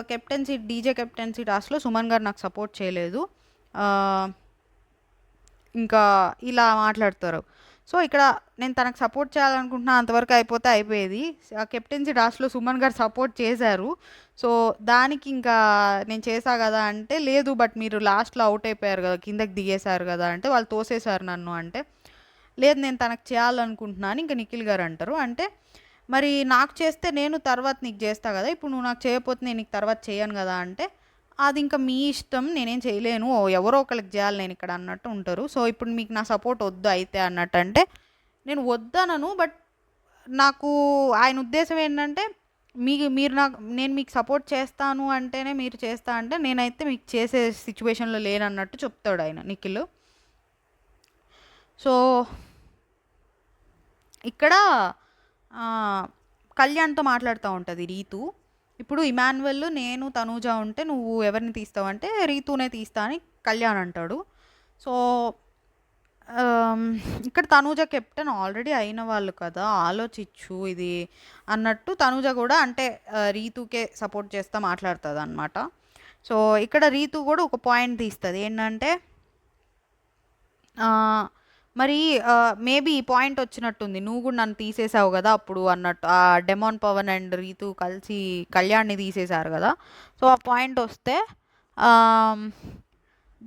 డీజే కెప్టెన్సీ టాస్క్లో సుమన్ గారు నాకు సపోర్ట్ చేయలేదు, ఇంకా ఇలా మాట్లాడతారు. సో ఇక్కడ నేను తనకు సపోర్ట్ చేయాలనుకుంటున్నా, అంతవరకు అయిపోయేది. ఆ కెప్టెన్సీ టాస్క్లో సుమన్ గారు సపోర్ట్ చేశారు. సో దానికి ఇంకా నేను చేశా కదా అంటే లేదు బట్ మీరు లాస్ట్లో అవుట్ అయిపోయారు కదా, కిందకి దిగేశారు కదా అంటే వాళ్ళు తోసేశారు నన్ను అంటే లేదు నేను తనకు చేయాలనుకుంటున్నాను ఇంకా నిఖిల్ గారు అంటారు. అంటే మరి నాకు చేస్తే నేను తర్వాత నీకు చేస్తా కదా, ఇప్పుడు నువ్వు నాకు చేయకపోతే నేను నీకు తర్వాత చేయను కదా అంటే అది ఇంకా మీ ఇష్టం, నేనేం చేయలేను, ఎవరో ఒకరికి చేయాలి నేను ఇక్కడ అన్నట్టు ఉంటారు. సో ఇప్పుడు మీకు నా సపోర్ట్ వద్దు అయితే అన్నట్టు అంటే నేను వద్దనను, బట్ నాకు ఆయన ఉద్దేశం ఏంటంటే నేను మీకు సపోర్ట్ చేస్తాను అంటేనే మీరు చేస్తా అంటే నేనైతే మీకు చేసే సిచ్యువేషన్లో లేనన్నట్టు చెప్తాడు ఆయన నిఖిల్. సో ఇక్కడ కళ్యాణ్తో మాట్లాడుతూ ఉంటుంది రీతు. ఇప్పుడు ఇమాన్యువల్ నేను తనూజ ఉంటే నువ్వు ఎవరిని తీస్తావు అంటే రీతునే తీస్తా అని కళ్యాణ్ అంటాడు. సో ఇక్కడ తనూజ కెప్టెన్ ఆల్రెడీ అయిన వాళ్ళు కదా, ఆలోచించు ఇది అన్నట్టు తనూజ కూడా అంటే రీతుకే సపోర్ట్ చేస్తా మాట్లాడుతుంది అనమాట. సో ఇక్కడ రీతు కూడా ఒక పాయింట్ తీస్తుంది ఏంటంటే మరి మేబీ ఈ పాయింట్ వచ్చినట్టుంది, నువ్వు కూడా నన్ను తీసేసావు కదా అప్పుడు అన్నట్టు, ఆ డెమాన్ పవన్ అండ్ రీతు కలిసి కళ్యాణ్ని తీసేశారు కదా. సో ఆ పాయింట్ వస్తే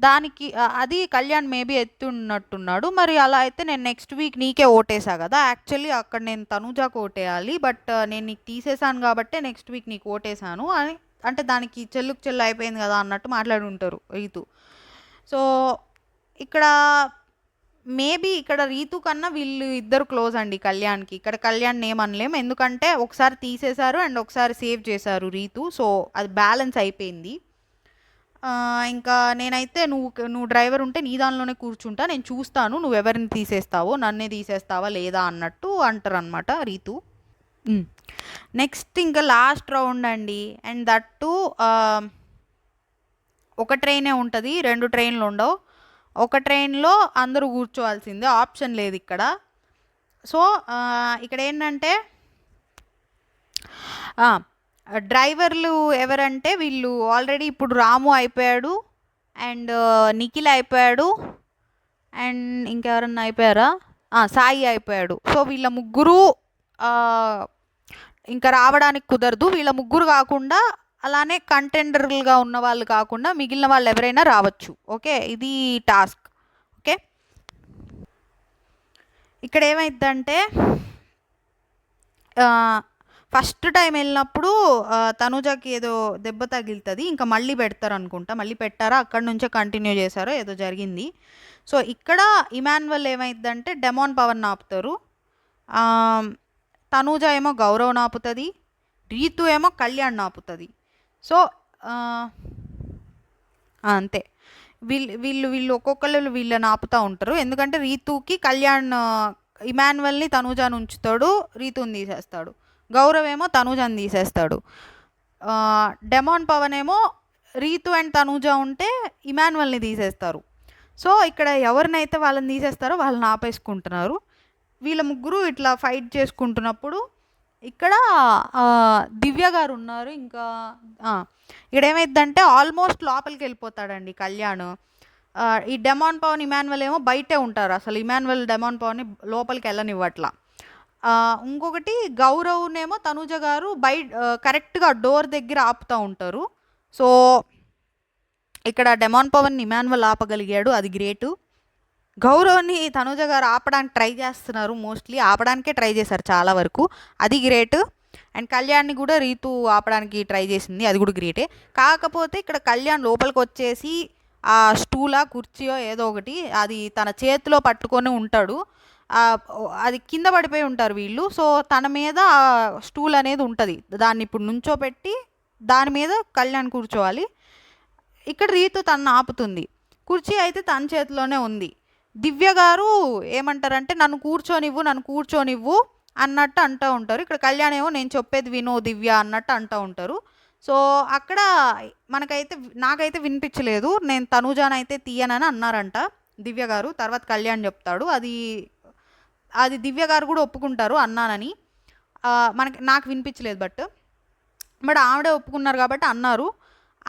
దానికి అది కళ్యాణ్ మేబీ ఎత్తున్నట్టున్నాడు. మరి అలా అయితే నేను నెక్స్ట్ వీక్ నీకే ఓటేసా కదా! యాక్చువల్లీ అక్కడ నేను తనూజాకి ఓటేయాలి. బట్ నేను నీకు తీసేసాను కాబట్టే నెక్స్ట్ వీక్ నీకు ఓటేసాను అని, అంటే దానికి చెల్లుకు చెల్లు అయిపోయింది కదా అన్నట్టు మాట్లాడుంటారు రీతు. సో ఇక్కడ మేబీ ఇక్కడ రీతు కన్నా వీళ్ళు ఇద్దరు క్లోజ్ అండి కళ్యాణ్కి. ఇక్కడ కళ్యాణ్ ఏమనలేం, ఎందుకంటే ఒకసారి తీసేశారు అండ్ ఒకసారి సేవ్ చేశారు రీతు. సో అది బ్యాలెన్స్ అయిపోయింది. ఇంకా నేనైతే నువ్వు డ్రైవర్ ఉంటే నీ దానిలోనే కూర్చుంటా, నేను చూస్తాను నువ్వు ఎవరిని తీసేస్తావో, నన్నే తీసేస్తావా లేదా అన్నట్టు అంటారు అనమాట రీతు. నెక్స్ట్ ఇంకా లాస్ట్ రౌండ్ అండి. అండ్ దట్టు ఒక ట్రైనే ఉంటుంది, 2 ట్రైన్లు ఉండవు. ఒక ట్రైన్లో అందరూ కూర్చోవాల్సిందే, ఆప్షన్ లేదు ఇక్కడ. సో ఇక్కడ ఏంటంటే డ్రైవర్లు ఎవరంటే వీళ్ళు ఆల్రెడీ ఇప్పుడు రాము అయిపోయాడు అండ్ నిఖిల్ అయిపోయాడు అండ్ ఇంకెవరన్నా అయిపోయారా, సాయి అయిపోయాడు. సో వీళ్ళ ముగ్గురు ఇంకా రావడానికి కుదరదు. వీళ్ళ ముగ్గురు కాకుండా అలానే కంటెండర్లుగా ఉన్న వాళ్ళు కాకుండా మిగిలిన వాళ్ళు ఎవరైనా రావచ్చు. ఓకే, ఇది టాస్క్. ఓకే, ఇక్కడ ఏమైందంటే ఫస్ట్ టైం వెళ్ళినప్పుడు తనూజకి ఏదో దెబ్బ తగిలుతుంది, ఇంకా మళ్ళీ పెడతారు అనుకుంటా, మళ్ళీ పెట్టారా అక్కడి నుంచే కంటిన్యూ చేశారో ఏదో జరిగింది. సో ఇక్కడ ఇమాన్యువల్ ఏమైందంటే డెమాన్ పవన్ ఆపుతారు, తనూజ ఏమో గౌరవ్ ఆపుతుంది, రీతు ఏమో కళ్యాణ్ ఆపుతుంది. సో అంతే, వీళ్ళు ఒక్కొక్కళ్ళు వీళ్ళని ఆపుతూ ఉంటారు. ఎందుకంటే రీతుకి కళ్యాణ్ ఇమాన్యువల్ని తనూజాని ఉంచుతాడు, రీతుని తీసేస్తాడు. గౌరవ్ ఏమో తనూజాని తీసేస్తాడు. డెమాన్ పవన్ ఏమో రీతు అండ్ తనూజ ఉంటే ఇమాన్యువల్ని తీసేస్తారు. సో ఇక్కడ ఎవరినైతే వాళ్ళని తీసేస్తారో వాళ్ళని ఆపేసుకుంటున్నారు. వీళ్ళ ముగ్గురు ఇట్లా ఫైట్ చేసుకుంటున్నప్పుడు ఇక్కడ దివ్య గారు ఉన్నారు. ఇంకా ఇక్కడ ఏమైందంటే ఆల్మోస్ట్ లోపలికి వెళ్ళిపోతాడండి కళ్యాణ్. ఈ డెమాన్ పవన్ ఇమాన్యువల్ ఏమో బయటే ఉంటారు, అసలు ఇమాన్యువల్ డెమాన్ పవన్ని లోపలికి వెళ్ళనివ్వట్లా. ఇంకొకటి గౌరవ్నేమో తనూజ గారు కరెక్ట్గా డోర్ దగ్గర ఆపుతూ ఉంటారు. సో ఇక్కడ డెమాన్ పవన్ ఇమాన్యువల్ ఆపగలిగాడు, అది గ్రేటు. గౌరవ్ని తనూజ గారు ఆపడానికి ట్రై చేస్తున్నారు, మోస్ట్లీ ఆపడానికే ట్రై చేశారు చాలా వరకు, అది గ్రేట్. అండ్ కళ్యాణ్ని కూడా రీతు ఆపడానికి ట్రై చేసింది, అది కూడా గ్రేటే. కాకపోతే ఇక్కడ కళ్యాణ్ లోపలికి వచ్చేసి ఆ స్టూలా కుర్చీయో ఏదో ఒకటి అది తన చేతిలో పట్టుకొని ఉంటాడు, అది కింద పడిపోయి ఉంటారు వీళ్ళు. సో తన మీద స్టూల్ అనేది ఉంటుంది, దాన్ని ఇప్పుడు నుంచోపెట్టి దాని మీద కళ్యాణ్ కూర్చోవాలి. ఇక్కడ రీతు తనను ఆపుతుంది, కుర్చీ అయితే తన చేతిలోనే ఉంది. దివ్య గారు ఏమంటారంటే నన్ను కూర్చోనివ్వు అన్నట్టు అంటూ ఉంటారు. ఇక్కడ కళ్యాణ్ ఏమో నేను చెప్పేది విను దివ్య అన్నట్టు అంటూ ఉంటారు. సో అక్కడ నాకైతే వినిపించలేదు, నేను తనూజానైతే తీయనని అన్నారంట దివ్య గారు. తర్వాత కళ్యాణ్ చెప్తాడు, అది దివ్య గారు కూడా ఒప్పుకుంటారు అన్నానని. నాకు వినిపించలేదు, బట్ ఆవిడే ఒప్పుకున్నారు కాబట్టి అన్నారు.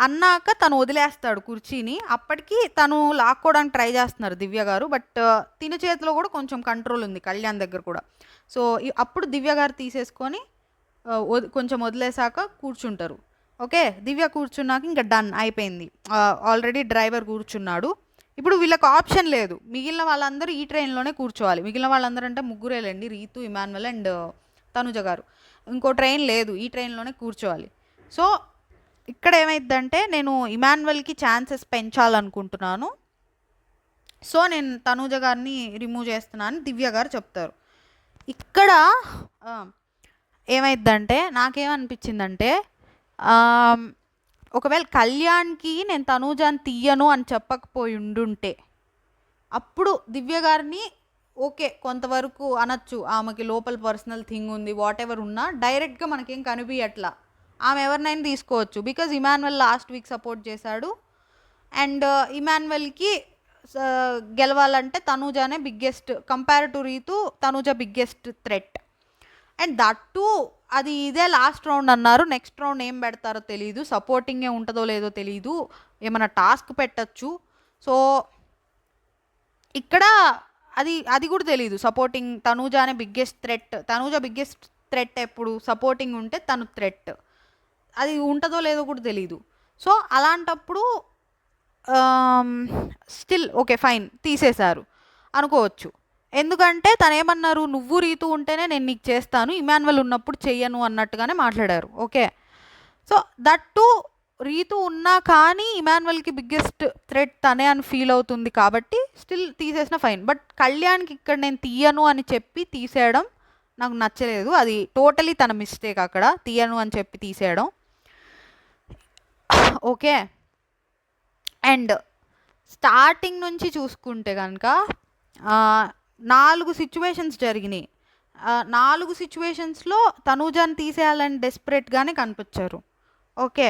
అన్నాక తను వదిలేస్తాడు కుర్చీని, అప్పటికి తను లాక్కోవడానికి ట్రై చేస్తున్నారు దివ్య గారు, బట్ తిన చేతిలో కూడా కొంచెం కంట్రోల్ ఉంది కళ్యాణ్ దగ్గర కూడా. సో అప్పుడు దివ్య గారు తీసేసుకొని కొంచెం వదిలేసాక కూర్చుంటారు. ఓకే, దివ్య కూర్చున్నాక ఇంకా డన్ అయిపోయింది, ఆల్రెడీ డ్రైవర్ కూర్చున్నాడు. ఇప్పుడు వీళ్ళకి ఆప్షన్ లేదు, మిగిలిన వాళ్ళందరూ ఈ ట్రైన్లోనే కూర్చోవాలి. మిగిలిన వాళ్ళందరూ అంటే ముగ్గురేలేండి, రీతు, ఇమాన్యువల్ అండ్ తనుజ గారు. ఇంకో ట్రైన్ లేదు, ఈ ట్రైన్లోనే కూర్చోవాలి. సో ఇక్కడ ఏమైందంటే నేను ఇమాన్యువల్కి ఛాన్సెస్ పెంచాలనుకుంటున్నాను, సో నేను తనూజ గారిని రిమూవ్ చేస్తున్నాను దివ్య గారు చెప్తారు. ఇక్కడ ఏమైందంటే నాకేమనిపించిందంటే ఒకవేళ కళ్యాణ్కి నేను తనూజాని తీయను అని చెప్పకపోయి ఉండుంటే అప్పుడు దివ్య గారిని ఓకే కొంతవరకు అనొచ్చు, ఆమెకి లోపల పర్సనల్ థింగ్ ఉంది వాట్ ఎవర్ ఉన్నా డైరెక్ట్గా మనకేం కనిపించట్లా, ఆమె ఎవరినైనా తీసుకోవచ్చు. Because Emmanuel last week support చేశాడు అండ్ ఇమాన్యువల్కి గెలవాలంటే తనూజానే biggest, compare to Ritu Tanuja biggest threat. And that to అది ఇదే లాస్ట్ రౌండ్ అన్నారు, నెక్స్ట్ రౌండ్ ఏం పెడతారో తెలియదు, సపోర్టింగే ఉంటుందో లేదో తెలియదు, ఏమైనా టాస్క్ పెట్టచ్చు. సో ఇక్కడ అది కూడా తెలియదు, సపోర్టింగ్ తనూజానే biggest threat, Tanuja biggest threat ఎప్పుడు సపోర్టింగ్ ఉంటే తను థ్రెట్, అది ఉంటుందో లేదో కూడా తెలీదు. సో అలాంటప్పుడు స్టిల్ ఓకే ఫైన్ తీసేశారు అనుకోవచ్చు. ఎందుకంటే తనేమన్నారు, నువ్వు రీతు ఉంటేనే నేను నీకు చేస్తాను, ఇమాన్యువల్ ఉన్నప్పుడు చెయ్యను అన్నట్టుగానే మాట్లాడారు. Okay, so that to Ritu ఉన్నా కానీ ఇమాన్యువల్కి బిగ్గెస్ట్ థ్రెట్ తనే అని ఫీల్ అవుతుంది కాబట్టి స్టిల్ తీసేసిన ఫైన్. బట్ కళ్యాణ్కి ఇక్కడ నేను తీయను అని చెప్పి తీసేయడం నాకు నచ్చలేదు. అది టోటలీ తన మిస్టేక్ అక్కడ, తీయను అని చెప్పి తీసేయడం. ఓకే, అండ్ స్టార్టింగ్ నుంచి చూసుకుంటే కనుక 4 సిచ్యువేషన్స్ జరిగినాయి. 4 సిచ్యువేషన్స్లో తనూజాని తీసేయాలని డెస్పరేట్గానే కనిపించారు. ఓకే,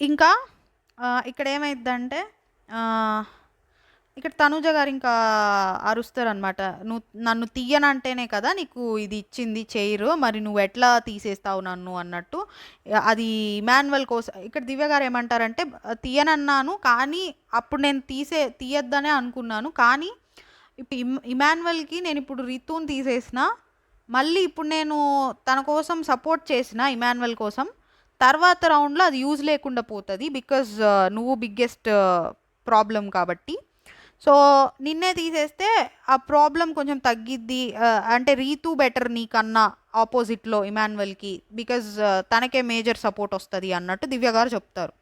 ఇంకా ఇక్కడ ఏమైందంటే ఇక్కడ తనూజ గారు ఇంకా అరుస్తారనమాట, నువ్వు నన్ను తీయనంటేనే కదా నీకు ఇది ఇచ్చింది చైర్, మరి నువ్వు ఎట్లా తీసేస్తావు నన్ను అన్నట్టు. అది ఇమాన్యువల్ కోసం. ఇక్కడ దివ్య గారు ఏమంటారంటే, తీయనన్నాను కానీ అప్పుడు నేను తీయొద్దనే అనుకున్నాను, కానీ ఇప్పుడు ఇమాన్యువల్కి నేను ఇప్పుడు రితుని తీసేసిన, మళ్ళీ ఇప్పుడు నేను తన కోసం సపోర్ట్ చేసిన ఇమాన్యువల్ కోసం, తర్వాత రౌండ్లో అది యూజ్ లేకుండా పోతుంది బికాజ్ నువ్వు బిగ్గెస్ట్ ప్రాబ్లం కాబట్టి. సో నిన్నే తీసేస్తే ఆ ప్రాబ్లం కొంచెం తగ్గిద్ది, అంటే రీతు బెటర్ నీకన్నా ఆపోజిట్లో ఇమాన్యువల్కి, బికాజ్ తనకే మేజర్ సపోర్ట్ వస్తుంది అన్నట్టు దివ్య గారు చెప్తారు.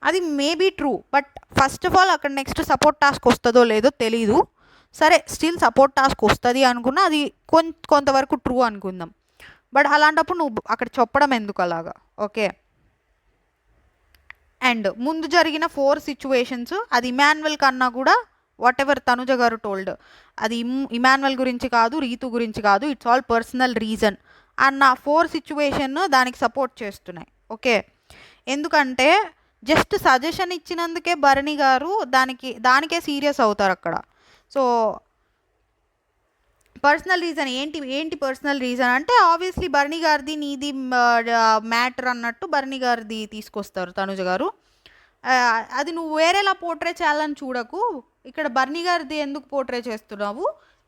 అది maybe true, but first of all అక్కడ నెక్స్ట్ సపోర్ట్ టాస్క్ వస్తుందో లేదో తెలీదు. సరే, స్టిల్ సపోర్ట్ టాస్క్ వస్తుంది అనుకున్నా, అది కొంతవరకు ట్రూ అనుకుందాం. బట్ అలాంటప్పుడు నువ్వు అక్కడ చెప్పడం ఎందుకు అలాగా? ఓకే, అండ్ ముందు జరిగిన 4 సిచ్యువేషన్స్ అది ఇమాన్యువల్ కన్నా కూడా వాట్ ఎవర్ తనుజ గారు టోల్డ్, అది ఇమాన్యువల్ గురించి కాదు, రీతు గురించి కాదు, ఇట్స్ ఆల్ పర్సనల్ రీజన్ అన్న 4 సిచ్యువేషన్ దానికి సపోర్ట్ చేస్తున్నాయి. ఓకే, ఎందుకంటే జస్ట్ సజెషన్ ఇచ్చినందుకే భరణి గారు దానికే సీరియస్ అవుతారు అక్కడ. సో పర్సనల్ రీజన్ ఏంటి పర్సనల్ రీజన్ అంటే ఆబ్వియస్లీ భరణి గారిది నీది మ్యాటర్ అన్నట్టు భరణి గారిది తీసుకొస్తారు తనుజ గారు. అది నువ్వు వేరేలా పోర్ట్రే చేయాలని చూడకు, ఇక్కడ భరణి గారిది ఎందుకు పోర్ట్రే చేస్తున్నావు,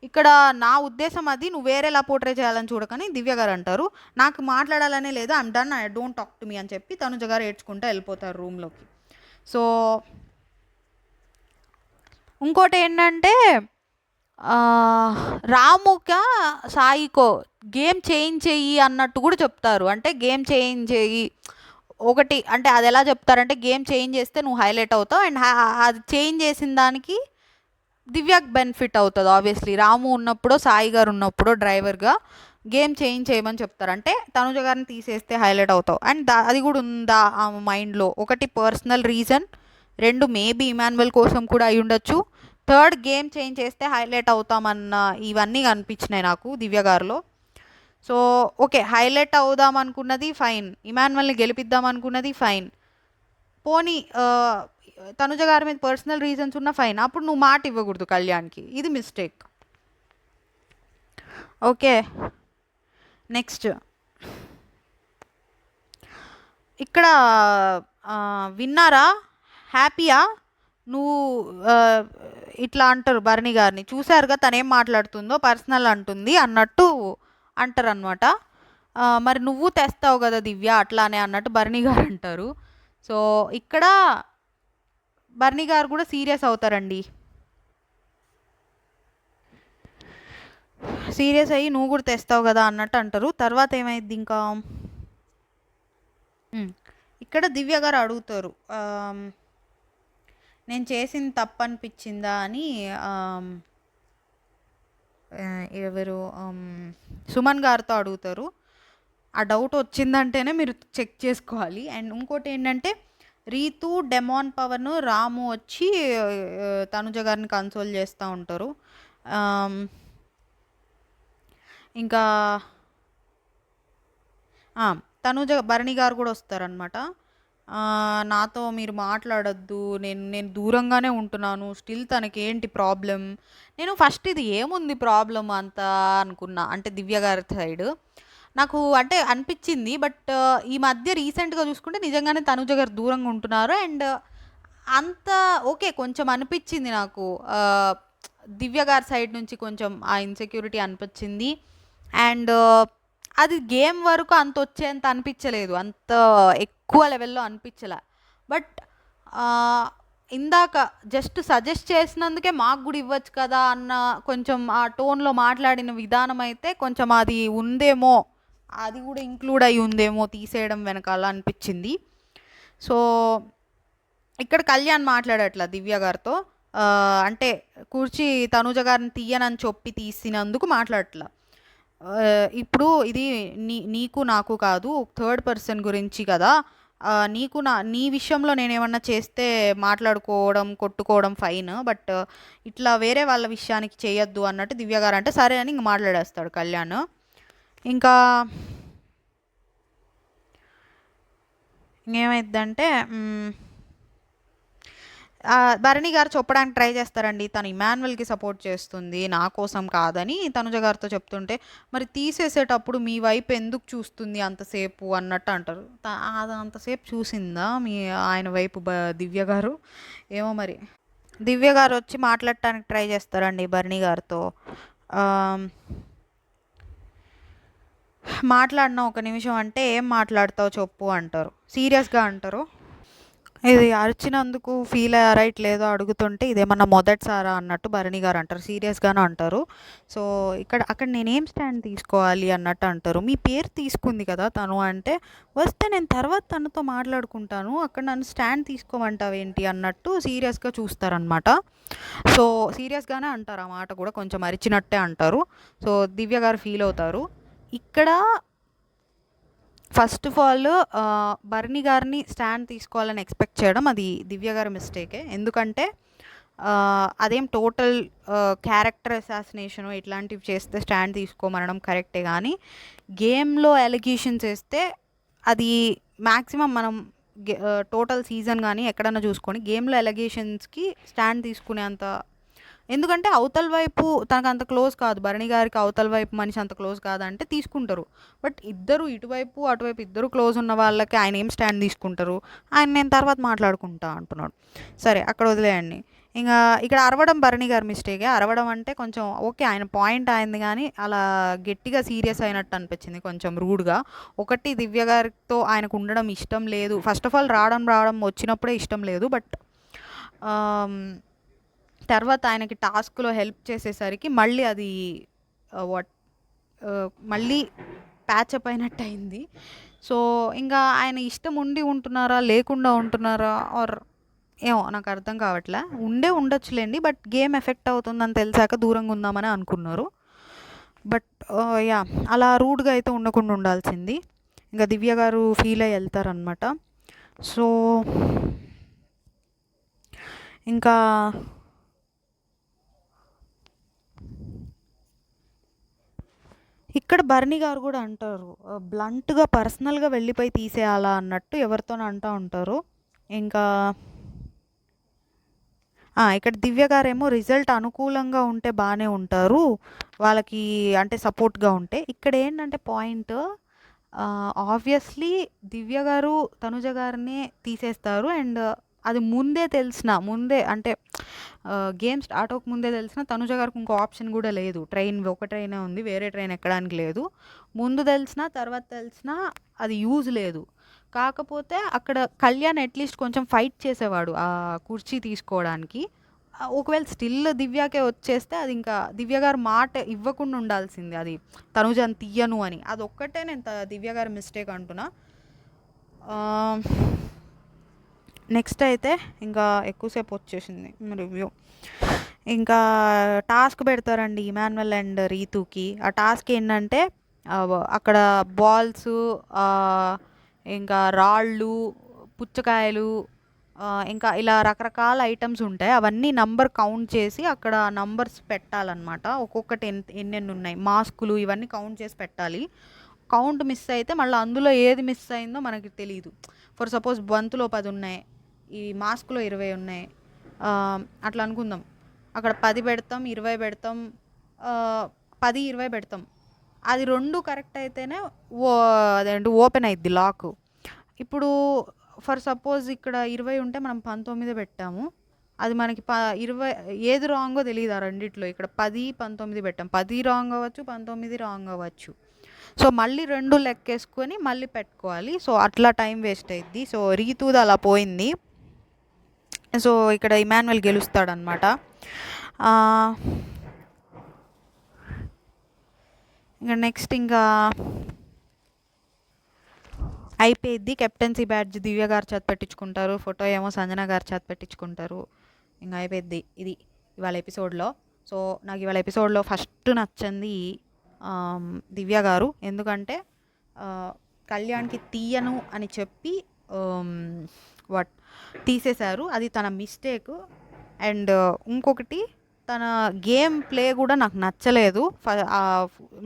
ఇక్కడ నా ఉద్దేశం అది, నువ్వు వేరేలా పోర్ట్రే చేయాలని చూడకని దివ్య గారు అంటారు. నాకు మాట్లాడాలనే లేదు, I'm done, I don't talk to me అని చెప్పి తనుజ గారు ఏడ్చుకుంటూ వెళ్ళిపోతారు రూమ్లోకి. సో ఇంకోటి ఏంటంటే రాముక సాయికో గేమ్ చేంజ్ చెయ్యి అన్నట్టు కూడా చెప్తారు. అంటే గేమ్ చేంజ్ చెయ్యి ఒకటి అంటే అది ఎలా చెప్తారంటే, గేమ్ చేంజ్ చేస్తే నువ్వు హైలైట్ అవుతావు, అండ్ అది చేంజ్ చేసిన దానికి దివ్యకి బెనిఫిట్ అవుతుంది. ఆబ్వియస్లీ రాము ఉన్నప్పుడు, సాయి గారు ఉన్నప్పుడు డ్రైవర్గా గేమ్ చేంజ్ చేయమని చెప్తారు, అంటే తనుజ గారిని తీసేస్తే హైలైట్ అవుతావు. అండ్ అది కూడా ఉందా ఆ మైండ్లో. ఒకటి పర్సనల్ రీజన్, 2 మేబీ ఇమాన్యువల్ కోసం కూడా అయి ఉండొచ్చు, 3 గేమ్ చేంజ్ చేస్తే హైలైట్ అవుతామన్న ఇవన్నీ కనిపించినాయి నాకు దివ్య గారిలో. సో ఓకే, హైలైట్ అవుదాం అనుకున్నది ఫైన్, ఇమాన్యువల్ని గెలిపిద్దాం అనుకున్నది ఫైన్, పోనీ తనుజ గారి మీద పర్సనల్ రీజన్స్ ఉన్న ఫైన్, అప్పుడు నువ్వు మాట ఇవ్వకూడదు కళ్యాణ్కి, ఇది మిస్టేక్. ఓకే, నెక్స్ట్ ఇక్కడ విన్నారా, హ్యాపీయా నువ్వు ఇట్లా అంటారు భరణి గారిని, చూశారుగా తనేం మాట్లాడుతుందో, పర్సనల్ అంటుంది అన్నట్టు అంటారు అనమాట. మరి నువ్వు తెస్తావు కదా దివ్య అట్లానే అన్నట్టు భరణి గారు అంటారు. సో ఇక్కడ భరణి గారు కూడా సీరియస్ అవుతారండి, సీరియస్ అయ్యి నువ్వు కూడా తెస్తావు కదా అన్నట్టు అంటారు. తర్వాత ఏమైంది ఇంకా, ఇక్కడ దివ్య గారు అడుగుతారు, నేను చేసింది తప్పు అనిపించిందా అని ఎవరు సుమన్ గారితో అడుగుతారు. ఆ డౌట్ వచ్చిందంటేనే మీరు చెక్ చేసుకోవాలి. అండ్ ఇంకోటి ఏంటంటే రీతు, డెమాన్ పవన్, రాము వచ్చి తనుజ గారిని కన్సోల్ చేస్తూ ఉంటారు. ఇంకా భరణి గారు కూడా వస్తారనమాట. నాతో మీరు మాట్లాడొద్దు, నేను దూరంగానే ఉంటున్నాను, స్టిల్ తనకేంటి ప్రాబ్లం. నేను ఫస్ట్ ఇది ఏముంది ప్రాబ్లం అంతా అనుకున్నా, అంటే దివ్య గారి సైడ్ నాకు అంటే అనిపించింది. బట్ ఈ మధ్య రీసెంట్గా చూసుకుంటే నిజంగానే తనుజ గారు దూరంగా ఉంటున్నారు. అండ్ అంత ఓకే కొంచెం అనిపించింది నాకు, దివ్య గారి సైడ్ నుంచి కొంచెం ఆ ఇన్సెక్యూరిటీ అనిపించింది. అండ్ అది గేమ్ వరకు అంత వచ్చేంత అనిపించలేదు, అంత ఎక్కువ లెవెల్లో అనిపించలే. బట్ ఇందాక జస్ట్ సజెస్ట్ చేసినందుకే మాకు కూడా ఇవ్వచ్చు కదా అన్న కొంచెం ఆ టోన్లో మాట్లాడిన విధానం అయితే కొంచెం అది ఉందేమో, అది కూడా ఇంక్లూడ్ అయి ఉందేమో తీసేయడం వెనకాల అనిపించింది. సో ఇక్కడ కళ్యాణ్ మాట్లాడట్లా దివ్య గారితో, అంటే కూర్చి తనుజ గారిని తీయనని చెప్పి తీసినందుకు మాట్లాడట్లా. ఇప్పుడు ఇది నీకు నాకు కాదు, థర్డ్ పర్సన్ గురించి కదా, నీకు నీ విషయంలో నేనేమన్నా చేస్తే మాట్లాడుకోవడం కొట్టుకోవడం ఫైన్, బట్ ఇట్లా వేరే వాళ్ళ విషయానికి చేయొద్దు అన్నట్టు దివ్య గారు అంటే సరే అని ఇంక మాట్లాడేస్తాడు కళ్యాణ్. ఇంకా ఇంకేమైందంటే భరణి గారు చెప్పడానికి ట్రై చేస్తారండి, తను ఇమాన్యువల్కి సపోర్ట్ చేస్తుంది నా కోసం కాదని తనుజ గారితో చెప్తుంటే, మరి తీసేసేటప్పుడు మీ వైపు ఎందుకు చూస్తుంది అంతసేపు అన్నట్టు అంటారు. అది అంతసేపు చూసిందా ఆయన వైపు దివ్య గారు? ఏమో మరి. దివ్య గారు వచ్చి మాట్లాడటానికి ట్రై చేస్తారండి భరణి గారితో. మాట్లాడిన ఒక నిమిషం అంటే ఏం మాట్లాడతావు చెప్పు అంటారు, సీరియస్గా అంటారు. ఇది అరిచినందుకు ఫీల్ అయ్యారా ఇట్లేదో అడుగుతుంటే ఇదేమన్నా మొదటిసారా అన్నట్టు భరణి గారు అంటారు, సీరియస్గానే అంటారు. సో అక్కడ నేనేం స్టాండ్ తీసుకోవాలి అన్నట్టు అంటారు. మీ పేరు తీసుకుంది కదా తను అంటే, వస్తే నేను తర్వాత తనతో మాట్లాడుకుంటాను, అక్కడ నన్ను స్టాండ్ తీసుకోమంటావేంటి అన్నట్టు సీరియస్గా చూస్తారనమాట. సో సీరియస్గానే అంటారు, ఆ మాట కూడా కొంచెం అరిచినట్టే అంటారు. సో దివ్య గారు ఫీల్ అవుతారు. ఇక్కడ ఫస్ట్ ఆఫ్ ఆల్ భరణి గారిని స్టాండ్ తీసుకోవాలని ఎక్స్పెక్ట్ చేయడం అది దివ్య గారి మిస్టేకే. ఎందుకంటే అదేం టోటల్ క్యారెక్టర్ అసాసినేషను ఇట్లాంటివి చేస్తే స్టాండ్ తీసుకోమనడం కరెక్టే, కానీ గేమ్లో ఎలిగేషన్స్ వేస్తే అది మ్యాక్సిమం మనం టోటల్ సీజన్ కానీ ఎక్కడన్నా చూసుకొని గేమ్లో ఎలిగేషన్స్కి స్టాండ్ తీసుకునేంత, ఎందుకంటే అవతల వైపు తనకు అంత క్లోజ్ కాదు, భరణి గారికి అవతల వైపు మనిషి అంత క్లోజ్ కాదంటే తీసుకుంటారు. బట్ ఇద్దరు ఇటువైపు అటువైపు ఇద్దరు క్లోజ్ ఉన్న వాళ్ళకి ఆయన ఏం స్టాండ్ తీసుకుంటారు, ఆయన నేను తర్వాత మాట్లాడుకుంటా అంటున్నాడు. సరే అక్కడ వదిలేయండి. ఇంకా ఇక్కడ అరవడం భరణి గారి మిస్టేకే. అరవడం అంటే కొంచెం ఓకే, ఆయన పాయింట్ అయింది, కానీ అలా గట్టిగా సీరియస్ అయినట్టు అనిపించింది, కొంచెం రూడ్గా. ఒకటి దివ్య గారితో ఆయనకు ఉండడం ఇష్టం లేదు, ఫస్ట్ ఆఫ్ ఆల్ రావడం వచ్చినప్పుడే ఇష్టం లేదు. బట్ తర్వాత ఆయనకి టాస్క్లో హెల్ప్ చేసేసరికి మళ్ళీ అది మళ్ళీ ప్యాచప్ అయినట్టు అయింది. సో ఇంకా ఆయన ఇష్టం ఉండి ఉంటున్నారా లేకుండా ఉంటున్నారా ఆర్ ఏమో నాకు అర్థం కావట్లే. ఉండొచ్చులేండి, బట్ గేమ్ ఎఫెక్ట్ అవుతుందని తెలిసాక దూరంగా ఉందామని అనుకున్నారు. బట్ యా అలా రూడ్గా అయితే ఉండకుండా ఉండాల్సింది. ఇంకా దివ్య గారు ఫీల్ అయ్యి వెళ్తారనమాట. సో ఇంకా ఇక్కడ భరణి గారు కూడా అంటారు, బ్లంట్గా పర్సనల్గా వెళ్ళిపోయి తీసేయాలా అన్నట్టు ఎవరితోనో అంటూ ఉంటారు. ఇంకా ఇక్కడ దివ్య గారేమో రిజల్ట్ అనుకూలంగా ఉంటే బాగానే ఉంటారు వాళ్ళకి, అంటే సపోర్ట్గా ఉంటే. ఇక్కడ ఏంటంటే పాయింట్, ఆబ్వియస్లీ దివ్య గారు తనుజ గారిని తీసేస్తారు, అండ్ అది ముందే అంటే గేమ్ స్టార్ట్ అవ్వక ముందే తెలిసిన తనుజ గారికి ఇంకో ఆప్షన్ కూడా లేదు, ఒక ట్రైనే ఉంది, వేరే ట్రైన్ ఎక్కడానికి లేదు. ముందు తెలిసినా తర్వాత తెలిసినా అది యూజ్ లేదు. కాకపోతే అక్కడ కళ్యాణ్ అట్లీస్ట్ కొంచెం ఫైట్ చేసేవాడు ఆ కుర్చీ తీసుకోవడానికి. ఒకవేళ స్టిల్ దివ్యకే వచ్చేస్తే అది ఇంకా దివ్య గారు మాట ఇవ్వకుండా ఉండాల్సింది, అది తనుజని తీయను అని. అది ఒక్కటే నేను దివ్య గారి మిస్టేక్ అంటున్నా. నెక్స్ట్ అయితే ఇంకా ఎక్కువసేపు వచ్చేసింది రివ్యూ. ఇంకా టాస్క్ పెడతారండి ఇమాన్యువల్ అండ్ రీతుకి. ఆ టాస్క్ ఏంటంటే అక్కడ బాల్స్, ఇంకా రాళ్ళు, పుచ్చకాయలు, ఇంకా ఇలా రకరకాల ఐటమ్స్ ఉంటాయి, అవన్నీ నంబర్ కౌంట్ చేసి అక్కడ నంబర్స్ పెట్టాలన్నమాట. ఒక్కొక్కటి ఎన్నెన్ని ఉన్నాయి, మాస్కులు ఇవన్నీ కౌంట్ చేసి పెట్టాలి. కౌంట్ మిస్ అయితే మళ్ళీ అందులో ఏది మిస్ అయిందో మనకి తెలియదు. ఫర్ సపోజ్ బంతులో 10 ఉన్నాయి, ఈ మాస్క్లో 20 ఉన్నాయి అట్లా అనుకుందాం. అక్కడ 10 పెడతాం, 20 పెడతాం, 10, 20 పెడతాం. అది 2 కరెక్ట్ అయితేనే అదేంటి ఓపెన్ అయింది లాక్. ఇప్పుడు ఫర్ సపోజ్ ఇక్కడ 20 ఉంటే మనం 19 పెట్టాము, అది మనకి 20 ఏది రాంగో తెలియదు ఆ రెండిట్లో. ఇక్కడ 10, 19 పెట్టాం, 10 రాంగ్ అవ్వచ్చు, 19 రాంగ్ అవ్వచ్చు. సో మళ్ళీ 2 లెక్కేసుకొని మళ్ళీ పెట్టుకోవాలి. సో అట్లా టైం వేస్ట్ అయ్యిద్ది. సో రీతూది అలా పోయింది. సో ఇక్కడ ఇమాన్యుయల్ గెలుస్తాడనమాట. ఇంకా నెక్స్ట్ ఇంకా అయిపోయిద్ది. కెప్టెన్సీ బ్యాడ్జ్ దివ్య గారు చేత పెట్టించుకుంటారు, ఫోటో ఏమో సంజన గారి చేత పెట్టించుకుంటారు. ఇంకా అయిపోయిద్ది ఇది ఇవాళ ఎపిసోడ్లో. సో నాకు ఇవాళ ఎపిసోడ్లో ఫస్ట్ నచ్చింది దివ్య గారు. ఎందుకంటే కళ్యాణ్కి తీయను అని చెప్పి తీసేశారు, అది తన మిస్టేక్. అండ్ ఇంకొకటి తన గేమ్ ప్లే కూడా నాకు నచ్చలేదు.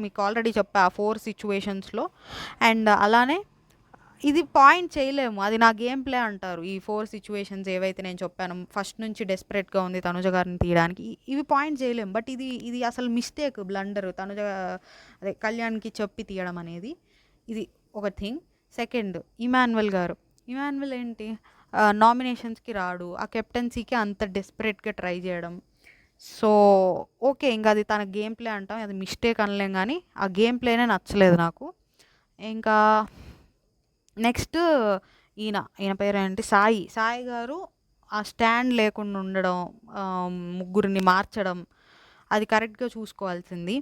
మీకు ఆల్రెడీ చెప్పా ఆ 4 సిచ్యువేషన్స్లో. అండ్ అలానే ఇది పాయింట్ చేయలేము, అది నా గేమ్ ప్లే అంటారు. ఈ 4 సిచ్యువేషన్స్ ఏవైతే నేను చెప్పాను, ఫస్ట్ నుంచి డెస్పరేట్గా ఉంది తనుజ గారిని తీయడానికి, ఇవి పాయింట్ చేయలేము. బట్ ఇది అసలు మిస్టేక్, బ్లండర్ తనుజ అదే కళ్యాణ్కి చెప్పి తీయడం అనేది. ఇది ఒక థింగ్. సెకండ్, ఇమాన్యుయల్ గారు. ఇమాన్యుయల్ ఏంటి, నామినేషన్స్కి రాడు, ఆ కెప్టెన్సీకి అంత డెస్పరేట్గా ట్రై చేయడం. సో ఓకే, ఇంకా అది తన గేమ్ ప్లే అంటాం, అది మిస్టేక్ అనలేం, కానీ ఆ గేమ్ ప్లేనే నచ్చలేదు నాకు. ఇంకా నెక్స్ట్ ఈయన పేరు ఏంటి, సాయి గారు ఆ స్టాండ్ లేకుండా ఉండడం, ముగ్గురిని మార్చడం, అది కరెక్ట్గా చూసుకోవాల్సింది.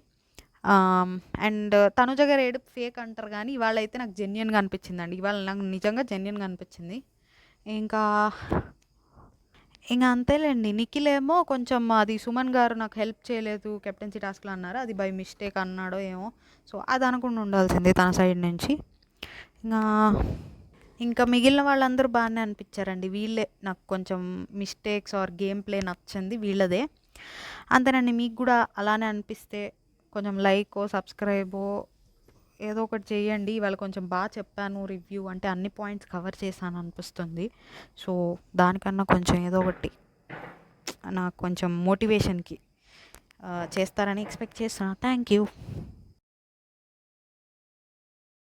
అండ్ తనుజ గారు ఏడుపు ఫేక్ అంటారు, కానీ ఇవాళ అయితే నాకు జెన్యున్గా అనిపించిందండి. ఇవాళ నాకు నిజంగా జెన్యున్గా అనిపించింది. ఇంకా అంతేలేండి. నిఖిల్ ఏమో కొంచెం అది సుమన్ గారు నాకు హెల్ప్ చేయలేదు కెప్టెన్సీ టాస్క్లో అన్నారు, అది బై మిస్టేక్ అన్నాడో ఏమో. సో అది అనుకుండా ఉండాల్సింది తన సైడ్ నుంచి. ఇంకా మిగిలిన వాళ్ళందరూ బాగానే అనిపించారండి. వీళ్ళే నాకు కొంచెం మిస్టేక్స్ ఆర్ గేమ్ ప్లే నచ్చింది వీళ్ళదే. అంతేనండి. మీకు కూడా అలానే అనిపిస్తే కొంచెం లైక్ సబ్స్క్రైబో ఏదో ఒకటి చేయండి. ఇవాళ కొంచెం బాగా చెప్పాను రివ్యూ, అంటే అన్ని పాయింట్స్ కవర్ చేశాను అనిపిస్తుంది. సో దానికన్నా కొంచెం ఏదో ఒకటి నాకు కొంచెం మోటివేషన్కి చేస్తారని ఎక్స్పెక్ట్ చేస్తున్నాను. Thank you.